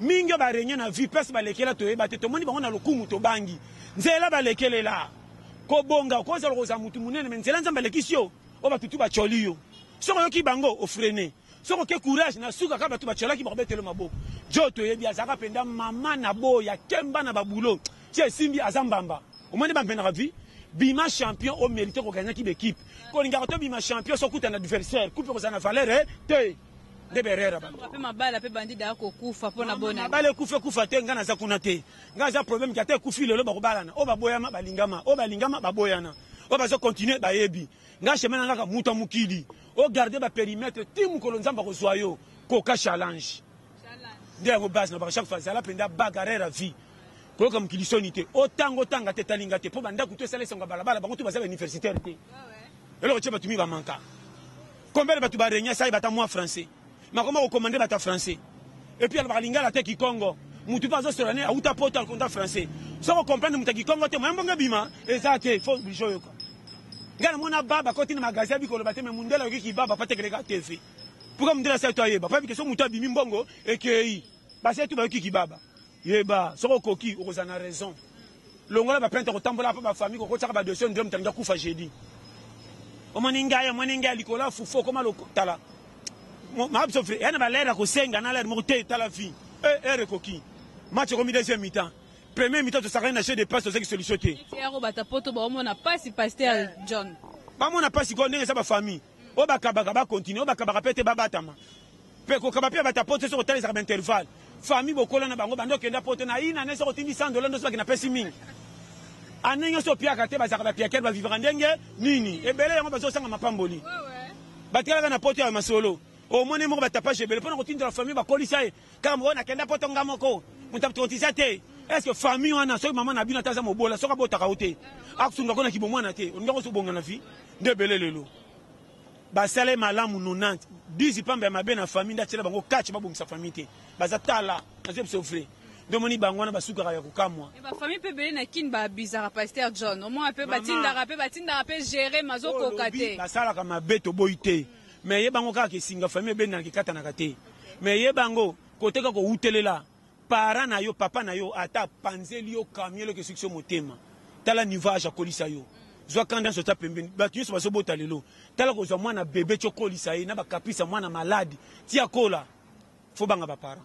[SPEAKER 1] mingi barenye na vie place balekela toyeba te tomoni bango na lokumu tobangi nzela balekelela kobonga kozala koza mutu munene me nzela nzambe alekisi yo o batutu bacholi yo soki oyoki bango ofrene soko ke courage na suka ka bato bacholaki bakobetele maboko jo toyebi azaka penda mama na boya kemba na babulo tie simbi azambamba omoni bampenaka vi bima champion o mérité ko gagner ki l'équipe kolingaka to bima champion so kuta na adversaire coupe ko sana valeur te de berera ba
[SPEAKER 2] pe mabala pe bandida ko kufa pona bona
[SPEAKER 1] bale kufa te ngana za kuna te ngaza problème ki te kufi lelo ba kobalana o baboyama balingama baboyana o bazo continuer ba yebi nga chemin ngaka muta mukili o garder ba périmètre timu ko nzamba ko soyo ko ka challenge ndengo base na ba chaque fois la penda bagarre vie ko comme kilisonité otango tanga te talinga te po banda kuto sala songa balabala bango tu bazaba universitaire te elo ko batumi ba manka combien de batu ba renya sai bata moi français ma comment recommander bata français et puis al lingala te ki Congo mutu pas zo sorane a uta portal konta français so ko comprendre muta ki Congo te mambo ngabima ezate faut bijoyo ko ngana mona baba ko tina magasin bi ko lo bateme mundela ki baba pate greka TV pourquoi mundela sa to yeba pas bi que so muta bimi mbongo et que ba c'est tout ba ki baba yeba soko koki okozana raison longola ba pente ko tambola pa ba famille ko tsaka ba dossier ndom tanga kufa jeudi omoninga likola fufo koma lo tala ma absofre yana ba lera ko senga na lera mo te tala fi koki match ko mi deuxième mi-temps premier mi-temps to saka na chez de passe to seki solution te
[SPEAKER 2] yaro bata poto ba omona passe pasteur John
[SPEAKER 1] ba mona passe ko ndenge sa ba famille o ba kabaka ba continuer o ba kabaka pete ba batama pe ko kabapia bata poto so ko tala sa intervalle famille bokola na bango bando kenda poto na ina ne so ko tindi $100 ndo so ba kina pesi mingi anenyo so pia kate ba zaka ba pia ker ba vivre ndenge nini ebele yango bazo sanga mapamboli batikala na poto ya masolo o mone mo batapa jebele pona ko tindi la famille ba kolisa e kama mo na kenda poto ngamoko mutapto tisa te est-ce que famille wana so maman na bina taza mobola so ka bota ka ote akusunga kona kibomwana te onga so bonga na fi ndebele lelo basale malamu 90 10 pamba mabe na famille ndatela bango catch babongisa famille te bazatala nazo sofre domoni bango na basuka ya kukamwa
[SPEAKER 2] e ba famille pe bele na kin ba bizarre pasteur John au moins pe batinda pe gérer mazoko kate
[SPEAKER 1] basala kama beto boite mais ye bango ka ke singa famille be na kikata na kate mais ye bango koteka ko utelela para na yo papa na yo ata panzeli yo kamielo ke succès motema tala nivage akolisa yo zwa kanda so tapembeni batu nyonso bazobota lelo tala kozwa mwana bebe tyokolisa ye na bakapisa mwana maladi tia kola fo banga bapara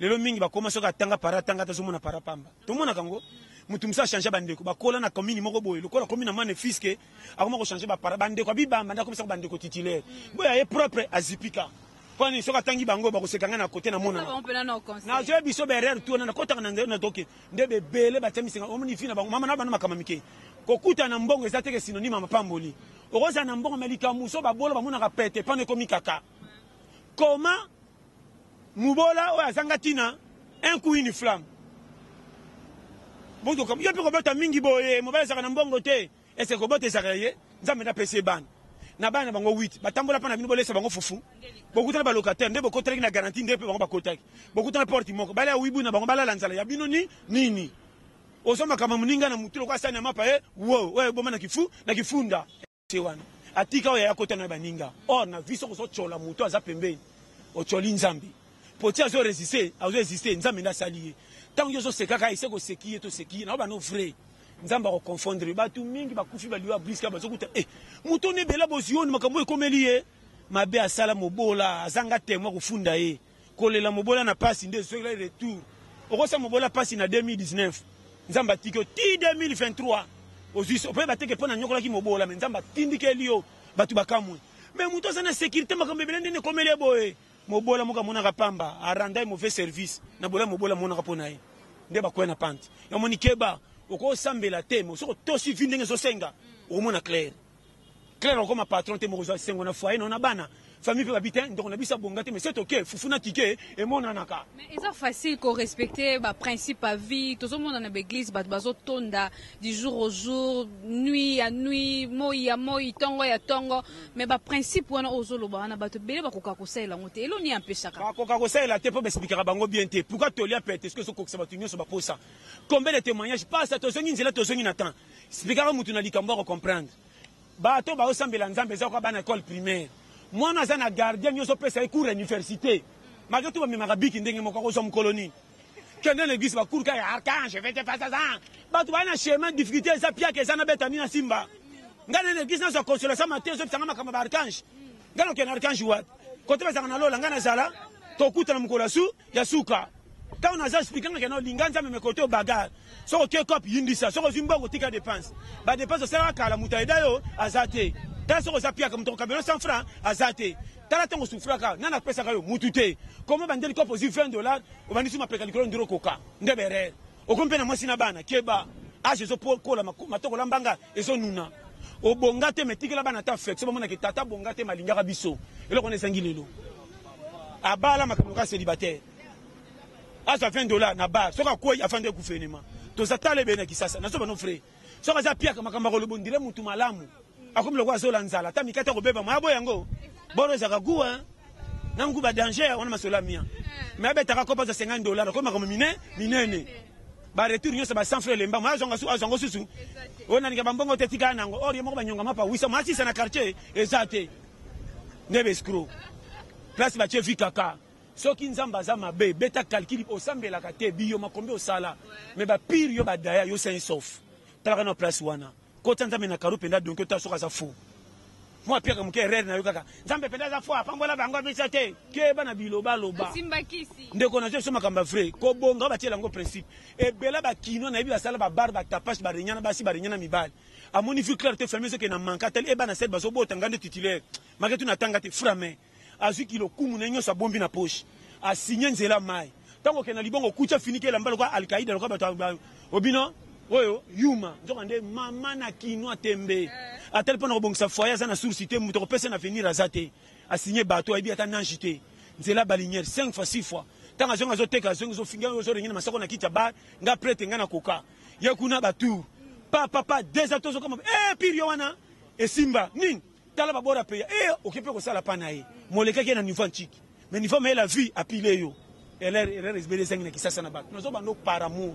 [SPEAKER 1] lelo mingi bakoma soki atanga para atanga tazomona para pamba tomona kango mutu musa change bandeko bakola na commune moko boye lokola commune mane fiske akoma ko changer bapara bandeko bibamba ndako komisa bandeko titulaire boya ye propre azipika kwani soki atangi bango bakosekanga na kote na mona na je biso berere tu na kota na ndena toke ndebe bele batemisinga omoni fina bango mama na bana makamamike kokuta na mbongo ezate ke synonyme ya mapamboli okoza na mbongo melika muso babola bamona ka pete pane komi kaka comment mubola o azanga tina un coup une flamme bon donc yo pe ko bota mingi boye mobala saka na mbongo te ese ko bota saka ye nzambe na pese ban na bana bango 8 batambola pa na bino bolesa bango fufu bokuta na locataire nde bokotaki na garantie nde pe bango bakotaki bokuta na porte moko bala wibu na bango bala lanzala ya bino nini osoma kama muninga na mutulo kwa sana mapa wo we boma na kifunda sewana atika oya yakota na baninga or na viso ko so chola muto aza pembeni o choli nzambi poti azo résister nzambe na saliye tango yo so sekaka ise ko sekiye to sekiye na ba no vrai nzamba ko confondre batu mingi bakufi baliwa briska bazokuta muto ne bela bosioni makambo ekomeliye mabe asala mobola azanga temwa kufunda ye kolela mobola na pasi nde so la retour okosa mobola pasi na 2019 nzamba tiko ti 2023 ozusi ope bateke pona nyokola ki mobola mais nzamba tindike liyo batu bakamwe mais muto sana sécurité makambo belende ne komeliye boye mobola moka mona kapamba aranda mauvais service na bola mobola mona kapona ye nde bakwena pante ya moni keba oko sambela temo soko tosi vindenge so senga omona clair comme patron te mo zo sengo na foyer na bana famille pe habitant donc on a bisa bonga te mais c'est OK fufuna tike et mona naka
[SPEAKER 2] mais c'est facile ko respecter ba principe à vie tout le monde dans l'église bazo tonda du jour au jour nuit à nuit moi tongo ya tongo mais ba principe wana ozolo bana bato bele ba koka kosela ngote elo ni empêchaka
[SPEAKER 1] ba koka kosela te po expliquer bango bien te pourquoi tolia pete est-ce que so koksa bato nyonso ba posa combien de témoignages passe to songi nzela to songi na temps expliquer mutu na likambo ko comprendre bato ba osambela nzambe za kwa bana école primaire moi na zana gardien nyoso pesa cours université malgré tout ba biki ndenge moko ko som colonie kende l'église ba cours ka archange je vais te faire ça bato bana chemin difficulté ça pia que ça na betani na simba ngana l'église na so consolation matin so tsanga makamba ba archange ngana ke na archange wat côté bazaka na lola nga nazala tokuta na mukolo su ya suka tant on a expliqué que non linganza me côté au bagarre soko ke cop yindisa soko zimbongo tika dépense ba dépense sera kala mutaida yo azate tant soko zapia comme ton kabelo 100 francs azate tala tango souffraka nana pesa kayo mutute comment bandeli cop aussi $20 obandisi ma peka likolo ndiro koka ndebere okompe na mwasi na bana keba age zo kola matoko lambanga ezo nuna obonga te metikela bana ta flex bomona ke tata bonga te malingaka biso eloko nesangi lelo abala makamuka célibataire asa $20 na bar soka koi afande gouvernement to zatale bena kisasa naso bano frère soka za pia kama kama kolobondile mutu malamu akomle kwa zola nzala ta mikata ko beba mabo yango boro za kagua na nguba danger on masola mia mais abeta ko pasa $50 ko makamo minene ba retour nyosa ba 100 francs lemba ma zonga susu ona ninga bambongo tetika nango ori moko banyonga mapa wisa masi sana quartier ezate nebe screw place ba chevi kaka soki nzamba za mabe beta calcul osambela kate biyo makombe osala mais ba pire yo badaya yo sain sauf talaka na place wana ko tanzame na karu penda donc to soka za fou moi pire comme que erreur na yo kaka nzambe penda za fou apambola bango bisate ke bana biloba loba
[SPEAKER 2] simbakisi
[SPEAKER 1] ndeko na so makamba vrai ko bonga ba tiela ngo principe e bela ba kino na bi basala ba bar ba tapache ba renyana ba si ba renyana mibali amoni vu clair te fermer ce que na manka tel e bana set bazo bota ngande titulaire maketu na tanga te frame azwi kilo kumu na nyosa bombi na poche a signé nzela mai tango ke na libongo kucha finike la mbalo kwa Al-Qaeda lokwa bato obino oyo yuma nzoka nde mama na kino atembe atel pona ko bongisa foyer za na sourcité muto ko pesa na venir azate a signé bato aibi ata nanjité nzela balinière 5 fois 6 fois tanga zonga zo teka zo finga zo rengina masako na kicha ba nga prete nga na koka yakuna batu papa des atos comme pirio wana e simba nin tala babora pe okipe ko sala pana ye moleka ke na niveau antique mais niveau mais la vie a pilé yo elle resbele sengi na kisasa na ba nozo bando par amour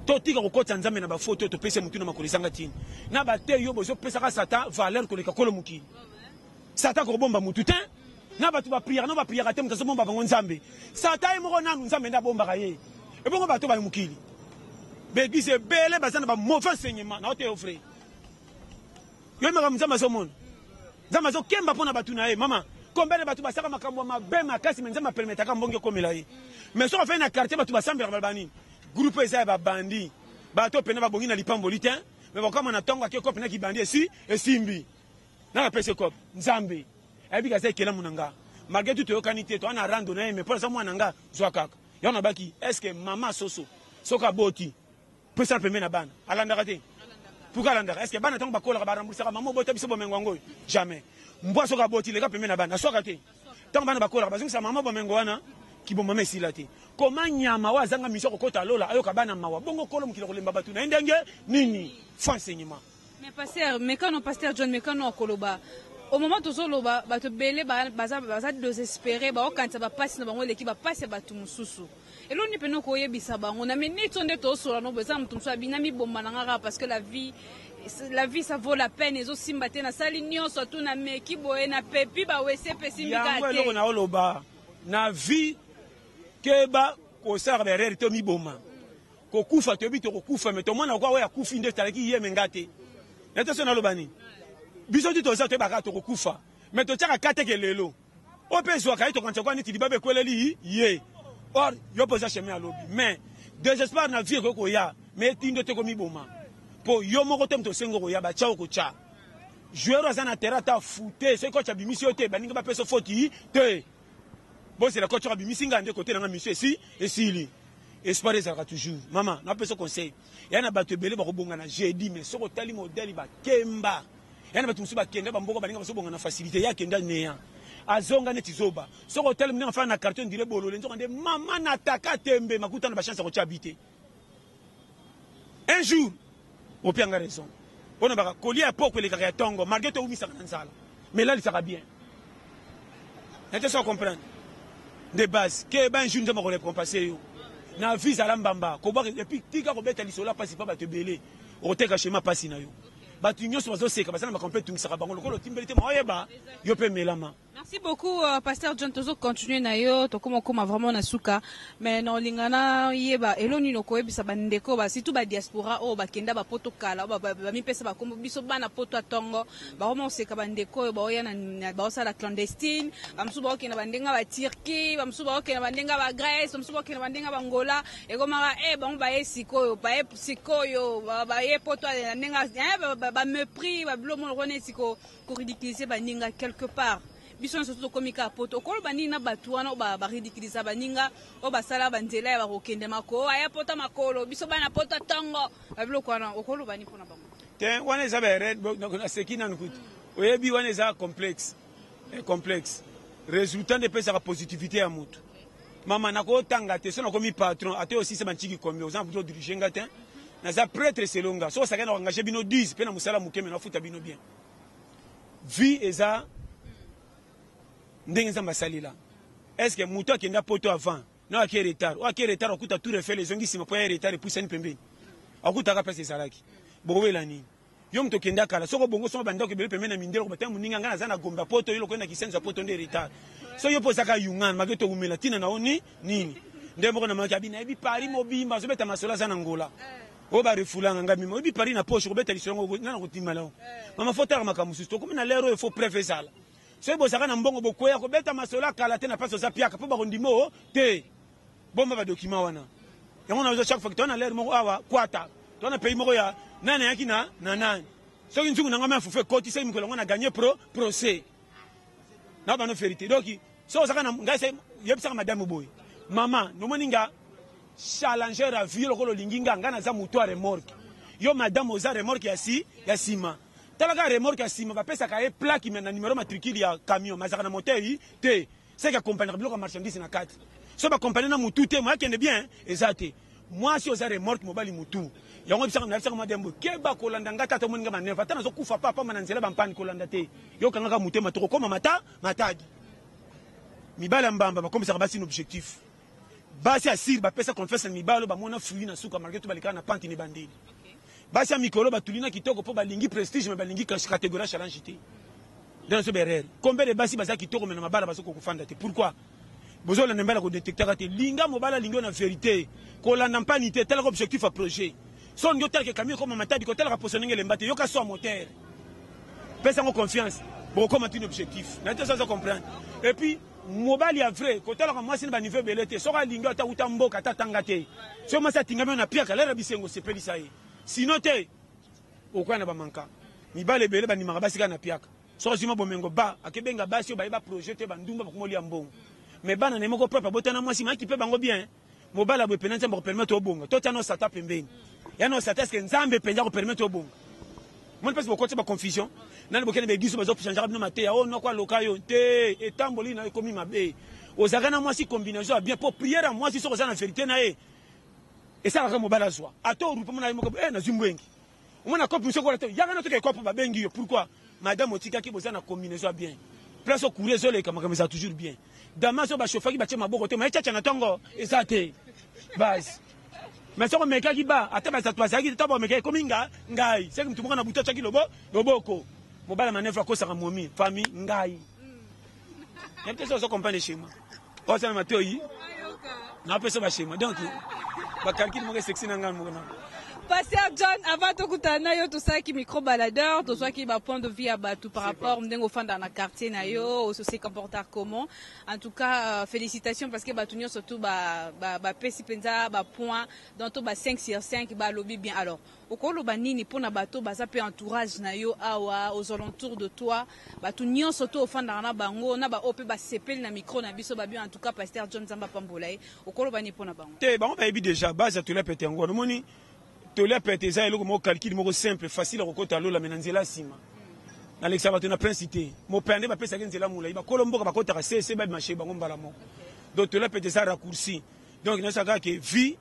[SPEAKER 1] to tika ko kota nzambe na ba photo to pese mutu na makolesanga tini na ba te yo bozo pesa ka satan valeur ko leka kolo muki satan ko bomba mutu te na ba tu ba prière na ba prière te mutaso bomba bango nzambe satan e moko nanu nzambe nda bomba ka ye e bongo ba to ba mukili bebi se bele bazana ba mauvais enseignement na ote offre yo maka nzambe so mon nzambe so kemba pona batu na ye mama combien de batu basaka makambo mabe makasi mais nzambe permetaka mbonge komela ye mais so fait na quartier batu basambela balbani groupe eza ba bandi bato pena ba bongi na lipambo litin mais ba kama na tonga ke kopena ki bandi esimbi na pese kop nzambe ebi ka sekela munanga malgré tout yo kanité to ana rando na mais pour ça mwana nga zwa kaka yo na baki est-ce que mama soso soka boti peut ça permet na bana alanda kate pourquoi alanda est-ce que bana tonga bakola ba remboursera maman bota biso bomengo ngo jamais mbwa soka boti le ka permet na bana soka te tonga bana bakola ba zingisa maman bomengo wana kiboma mesilate koma nyama wazanga mission kokota lola ayoka bana mawa bongo kolo mukilo kolemba batu na ndenge nini faut enseignement
[SPEAKER 2] mais pasteur mekano pasteur John mekano koloba au moment où zoloba bato belé baza désespéré ba okanta ba passe na bango leki ba passe batu mususu elo ni peno ko yebisa bango na meni tonde to sola no beza mutu so abina mi bomba ngara parce que la vie ça vaut la peine ezo simba te na sali nyonso tu na meki boye na pepi ba wese pesimbika te
[SPEAKER 1] yango na oloba na vie keba ko sara berere to mi boma ko kufa to bito ko kufa mais to mona kwa ya kufi nde talaki ye mengate neto sona lobani biso ti to za to baka to ko kufa mais to chaka kate ke lelo o peso ka to kancha kwa ni tibabe kweleli ye or yo posa chemin a lobi mais désespoir na vie ko ya mais tindo te ko mi boma po yo moko to mto sengo ko ya ba chao ko cha joueur azana terata fouté c'est ko cha bimisio te baninga ba peso foti te. Bon, c'est la culture de Missinga de côté dans la mission ici et si espoir ça toujours maman n'a pas ce conseil il y en a battu belé ba robonga na j'ai dit mais ce hôtel modèle ba kemba il y en a battu musuba kenda ba mboko ba ninga basobonga na facilité ya kenda néa azonga neti zoba ce hôtel mne enfin na carton dire bololo nzo ndé maman nataka tembe makuta na ba chance ko habiter un jour au pianga raison on a ba collier à poko les carrières tongo malgré tout misa na nzala mais là il sera bien est-ce que vous comprenez de base que ben jour nzamba ko le compenser yo na visa la mbamba ko ba et puis tika ko beta lisola pasi pa ba te belé o teka schéma pasi na yo ba tu nyoso bazo seka basana ba complète tungisa bango lokolo timbelite mo yeba yo pe melama
[SPEAKER 2] Merci beaucoup, Pasteur John. Tozo continue na yo, to como vraiment na suka, mais non lingana yeba eloni no koebi sa bandeko ba surtout ba diaspora o ba kenda ba poto kala ba mi pesa ba kombo biso bana poto atongo ba vraiment se ka bandeko ba oya na ba osala clandestine, ba msu ba okena bandenga ba Turquie, ba msu ba okena bandenga ba Grèce, ba msu ba okena bandenga ba Angola, e gomara ba esikoyo ba esikoyo ba ye poto na ndenga ba mépris ba blomo rone siko ko ridiculiser ba ninga quelque part. Biso surtout komika poto okolo bani na batuana ba ridiculiser baninga o basala banzela ya bakokende mako aya pota makolo biso bana pota tongo babiloko wana okolo bani pona bango
[SPEAKER 1] te wana eza red na sekina nkuti oyebi wana eza complexe résultat de pesa la positivité à mutu mama nako tanga te so na komi patron ate aussi se banchiki kombe aux gens diriger ngata na za prêtre selonga so sakana engager bino 10 pe na musala mukeme na futa bino bien vie eza ndenge nzamba salila est-ce que mutu akenda poto avant na aki retard o aki retard okuta tout refait les ongi sima po ya retard et puis sani pembeni akuta ka pesa salaki bowela nini yo mto kenda kala soko bongo so bandako bele pembeni na mindelo ko batanga muninga ngana zana gomba poto yo lokenda kisenza poto nde retard so yo posa ka yungan mageto umela tina na oni nini ndembo na makabi na ebi pari mobimba so beta masola zana ngola o ba refulanga ngami mo ebi pari na poche ko beta lisongo na ko timala mama fotara makamusu to ko na lero il faut préfet sala so bo saka na mbongo bokoya ko beta masola kala te na paso za piaka po ba kondimo te bomba ba document wana yango na chaque fois que on a l'air mo awa kwata to na pays mo ya nana yaki na nani so kinzungu na ngama fufe koti sai mikolo ngana gagner procès na ba no vérité donc so saka na ngase yebisa madame boy mama no moninga challenger à vie lokolo linginga ngana za muto remorque yo madame oza remorque ya sima talaka remorque ya sima ba pesa ka e plaque na numéro matricule ya camion mazaka na moteur yi te c'est que compagnie bloc marchandise na 4 so ba compagnie na mutu te moi kende bien exacté moi si oza remorque mobali mutu yango bisa na bisa madembo ke ba kolanda ngata to moninga maneva tana so kufa papa mananzela ba mpani kolanda te yo kanga mutema to koma matadi mibala mbamba ba komisa basi objectif basi asir ba pesa confesse mibalo ba mona fruit na suka malgré tout balikana na panti ni bandini basi ya mikolo batulina kitoko po balingi prestige me balingi catégorie challenge te dans ce berere combien de basi basa kitoko me na mabala basoko kufanda te pourquoi bozo la nembala ko détecteur te linga mobala lingo na vérité ko la nampani te tel objectif à projet son yo tel que camion comme matadi ko tel rappositionner le mbate yo ka so moteur pesa ngo confiance bon comme un objectif na te ça comprendre et puis mobali ya vrai ko tel ka moi c'est ba niveau belete so ka linga ta uta mboka ta tangate so ma sa tingame na pia ka la bisengo sepeli sai sinon te okwana ba manka mibale bele ba ni mangabasi kana piaka so zima bomengo ba akebenga basi ba ba projet te ba ndumba ba komoli ya mbongo mais bana ne moko propre botana mwasi maki pe bango bien mobala bo penanza ba permettre obonga to tano sata pembeni ya no sata que nzambe penja ko permettre obonga mon pese boko te ba confusion nani bokene be giso ba zo changer no mate ya o no kwa lokayo te etamboli na komi mabe ozakana mwasi combinaison bien pour prière mwasi so za na vérité na e et ça va mobala soir ato rupo mona moko na zimbwengi omona kopi mso ko to yanga no to ke kopi ba bengi yo pourquoi madame otika ki boza na combinaison bien place au courir zo le kamaka mais ça toujours bien damaso ba chauffeur ki ba tia maboko te mais chacha na tongo ezate base mais so ko meka ki ba ata ba satwa saki ta ba meka ko minga ngai c'est que mtu mwana buta chaki loboko mobala manevre ko saka momi famille ngai yete so comprendre chez moi o ça mateo yi na pesa ba chez moi donc ba calcul mo sexy na ngam mo na
[SPEAKER 2] Pasteur John, avant de kutana yo tout ça qui micro baladeur, tout ça qui va point de vue à tout par rapport au fond dans le quartier na yo, se comporter comment. En tout cas, félicitations parce que batunyo surtout ba pesi penza ba point dans tout ba 5 sur 5 ba lobby bien. Alors, okolo banini pour na bato ba ça peut entourage na yo awa aux alentours de toi, batunyo surtout au fond dans na bango na ba op ba sepel na micro na biso ba bien en tout cas Pasteur John Zamba Pambolai. Okolo bani pour na bango.
[SPEAKER 1] Te ba on ba déjà base to la pété ngo moni tolia peteza eloko mo calcul moko simple facile kokota lola menanzela sima na l'exabato na principité mo pende ba pesa nzela mula iba kolomboka bakota ka cc ba marché bango mbala mo donc tolia peteza raccourci donc na saka que vie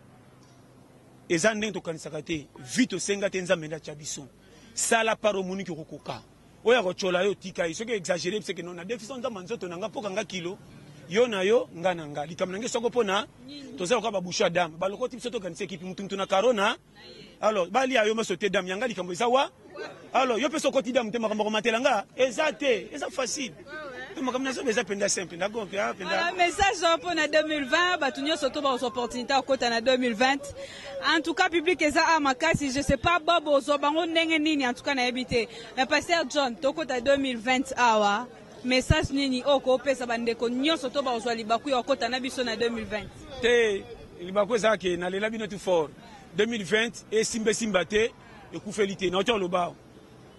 [SPEAKER 1] ezande to kanisaka te vie to senga te nzambe na chabiso sala paro moni ki kokoka oya ko chola yo tika iso ke exagérer parce que non na déficit nzamba nzoto nanga poka nga kilo yo na yo ngana nga likamna nge soko pona tozela ko ba boucha dame baloko tipi soto kanise equipe mutu na karona alors bali ayo masote dame yanga likambo ezawa alors yo peso koti dame te makambo ko matelanga ezate eza facile
[SPEAKER 2] Voilà, message pour 2020, Batunio surtout aux opportunités au côté en 2020. En tout cas, public et ça à Makasi, je sais pas Bobo Zobango Nini en tout cas na habité. Mais pasteur John, au côté 2020 awa. Message nini oko pesa bandeko nyonso to bazwa libaku ya kota na biso na 2020.
[SPEAKER 1] Te libaku za ke na lela bino tout fort. 2020 et simba te e kufelite na otyo loba.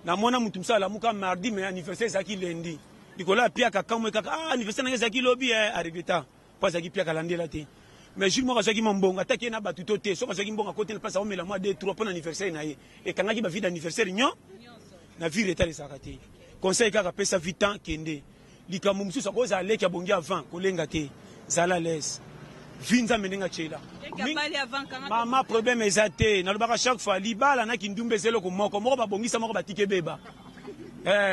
[SPEAKER 1] Na mona mutu msala muka mardi mais anniversaire za ki lundi. Dikola pia ka kamwe kaka anniversaire na za ki lobi arigeta. Pas za ki pia kalandela te. Mais Jules mo za ki mbonga take na batuto te. So za ki mbonga côté na place omela moi 2-3 pour anniversaire na ye. E kanga ki ba vie d'anniversaire nyo. Na vie reta les sakate. Conseil kaka pesa vitan kende likambo mususu akoza aleki abongi avant kolenga te zala les vinza menenga chela mama problème ezate na lobaka chaque fois libala na kindumbe zelo ko moko babongisa moko batike beba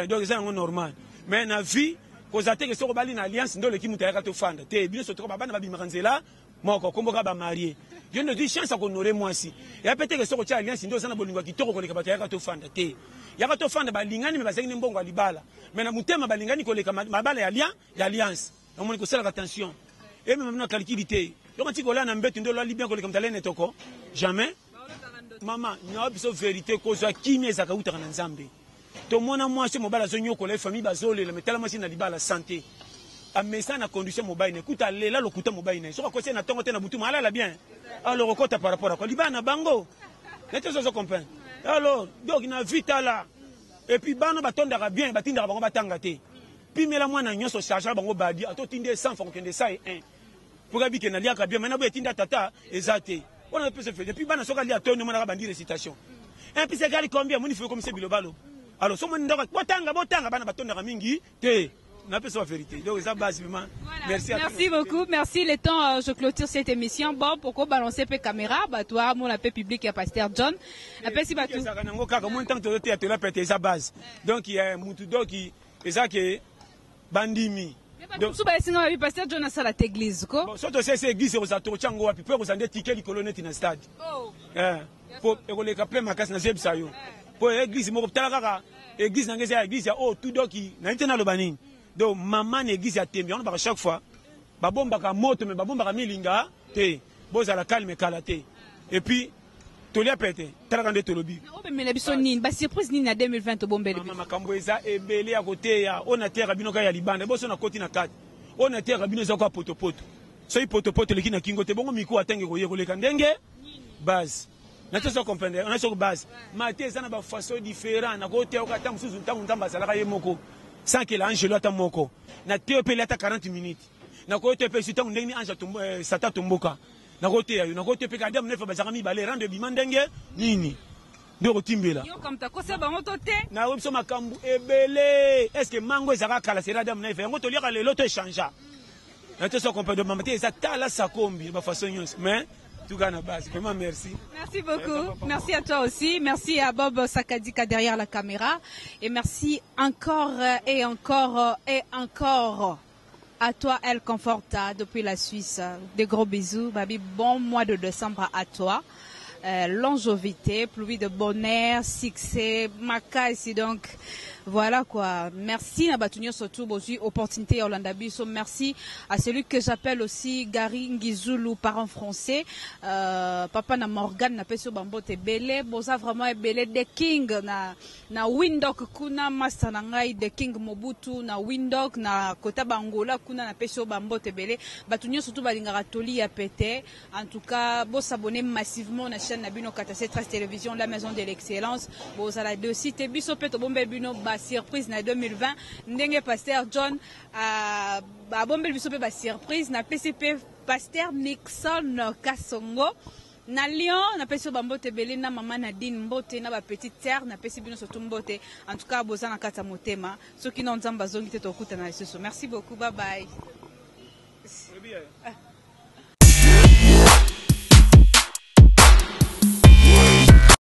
[SPEAKER 1] donc c'est normal mais na vie kozate ke soko bali na alliance ndo leki mutayaka to fanda te bino sotoko babana babimaka nzela moko komboka ba marié je ne dis chance à honorer moi si et peut-être que soko cha alliance ndo sana bolingo kitoko koleka batayaka to fanda te yaka to fanda balingani me bazengi mbongo alibala mais na mutema balingani koleka mabala ya alliance donc on ko sala attention et même na calculité donc ti kola na mbetu ndo lo libien koleka mtalene toko jamais maman nyo biso vérité ko za kimia za kauta na nzambe to mona moi chez mobala zo nyoko la famille bazole la metala machine na libala santé a mesa na condition mobile écoute lela lokuta mobile so ko na tongo te na butu mala la bien alors okota par rapport à quoi libana bango n'était zo comprendre alors donc na vita là et puis bano batondaka bien batindaka bango batanga te puis mela mwana nyonso charge bango badi atotinde 100 francs kende ça et 1 pour abike na liaka bien maintenant betinda tata ezate on a peut se faire depuis bana soka lia tonne mwana bandi récitation et puis c'est gari combien moni faut comme c'est bilobalo alors so moni ndaka botanga bana batondaka mingi te na peut la vérité donc ça base vraiment
[SPEAKER 2] merci beaucoup merci le temps je clôture cette émission bon pourquoi balancer pe caméra ba toi mon appel public à pasteur John appel si ba tout
[SPEAKER 1] ça kanango kaka mon temps to te la péter sa base donc il y a mutu doki eza ke bandimi
[SPEAKER 2] donc so ba singa bi pasteur John à la église ko
[SPEAKER 1] bon so to c'est église ko za to chango wapi pour ko zande ticket likolo net na stade pour ekoleka plein makasi na zebisa yo pour église mo koptala kaka église na ngeza église ya tout doki na intena lo banini donc maman église ya tembi on ba chaque fois ba bomba ka moto mais ba bomba ka milinga te boza la calme kalate et puis tolia pete tala kande tolobi
[SPEAKER 2] o be mela biso nini ba surprise nini na 2020 bombele
[SPEAKER 1] biso mama kambo eza ebele ya côté ya on a terre bino ka ya libanda boso na koti na kati on a terre bino za kwa potopoto so i potopoto leki na kingo te bongo miku atenge ko yekoleka ndenge base na to so comprendre on a sur base maté ça na ba façon différent na côté o kata musuzu ntangu ntamba salaka ye moko sans que l'angelo ata moko na teopeli ata 40 minutes na ko teopeli sitangu ndenge ni anja tumbo sata tumboka na ko te na ko teopeli kadam nefa bazaka mi bale rande bimandenge nini ndoko timbela
[SPEAKER 2] yo comme ta ko se bango to te
[SPEAKER 1] na webso makambu ebele est-ce que mango ezaka kala sera dam nefa ngo to liaka lelo to échanger na to so comprendre mamate eza tala sakombi ba façon nyos mais tout cas na base vraiment merci.
[SPEAKER 2] Merci beaucoup. Merci à toi aussi. Merci à Bob Sakadika derrière la caméra. Et merci encore et encore et encore à toi El Conforta depuis la Suisse. Des gros bisous. Babi, bon mois de décembre à toi. Longévité, pluie de bonheur, succès, macasse donc. Voilà quoi. Merci à Batunio surtout aussi opportunité Orlando Biso. Merci à celui que j'appelle aussi Gary Ngizulu, parent français. Papa na Morgan na peso bambote belé. Boza vraiment belé de King na Windhoek kuna master na ngai de King Mobutu na Windhoek na Kota Bangola kuna na peso bambote belé. Batunio surtout balingara toli ya pété. En tout cas, bo s'abonner massivement na chaîne Nabino Katase Trace Télévision, la maison de l'excellence. Boza la deux sites biso peto bombe bino surprise na 2020 ndenge pasteur John a bombel biso pe ba surprise na PCP pasteur Nixon Kasongo na Lyon na peso bambote belé na maman Nadine Mbote na ba petite terre na pesi bino surtout Mbote en tout cas boza na kata motema soki na nzamba zongi te tokuta na lisusu merci beaucoup bye bye.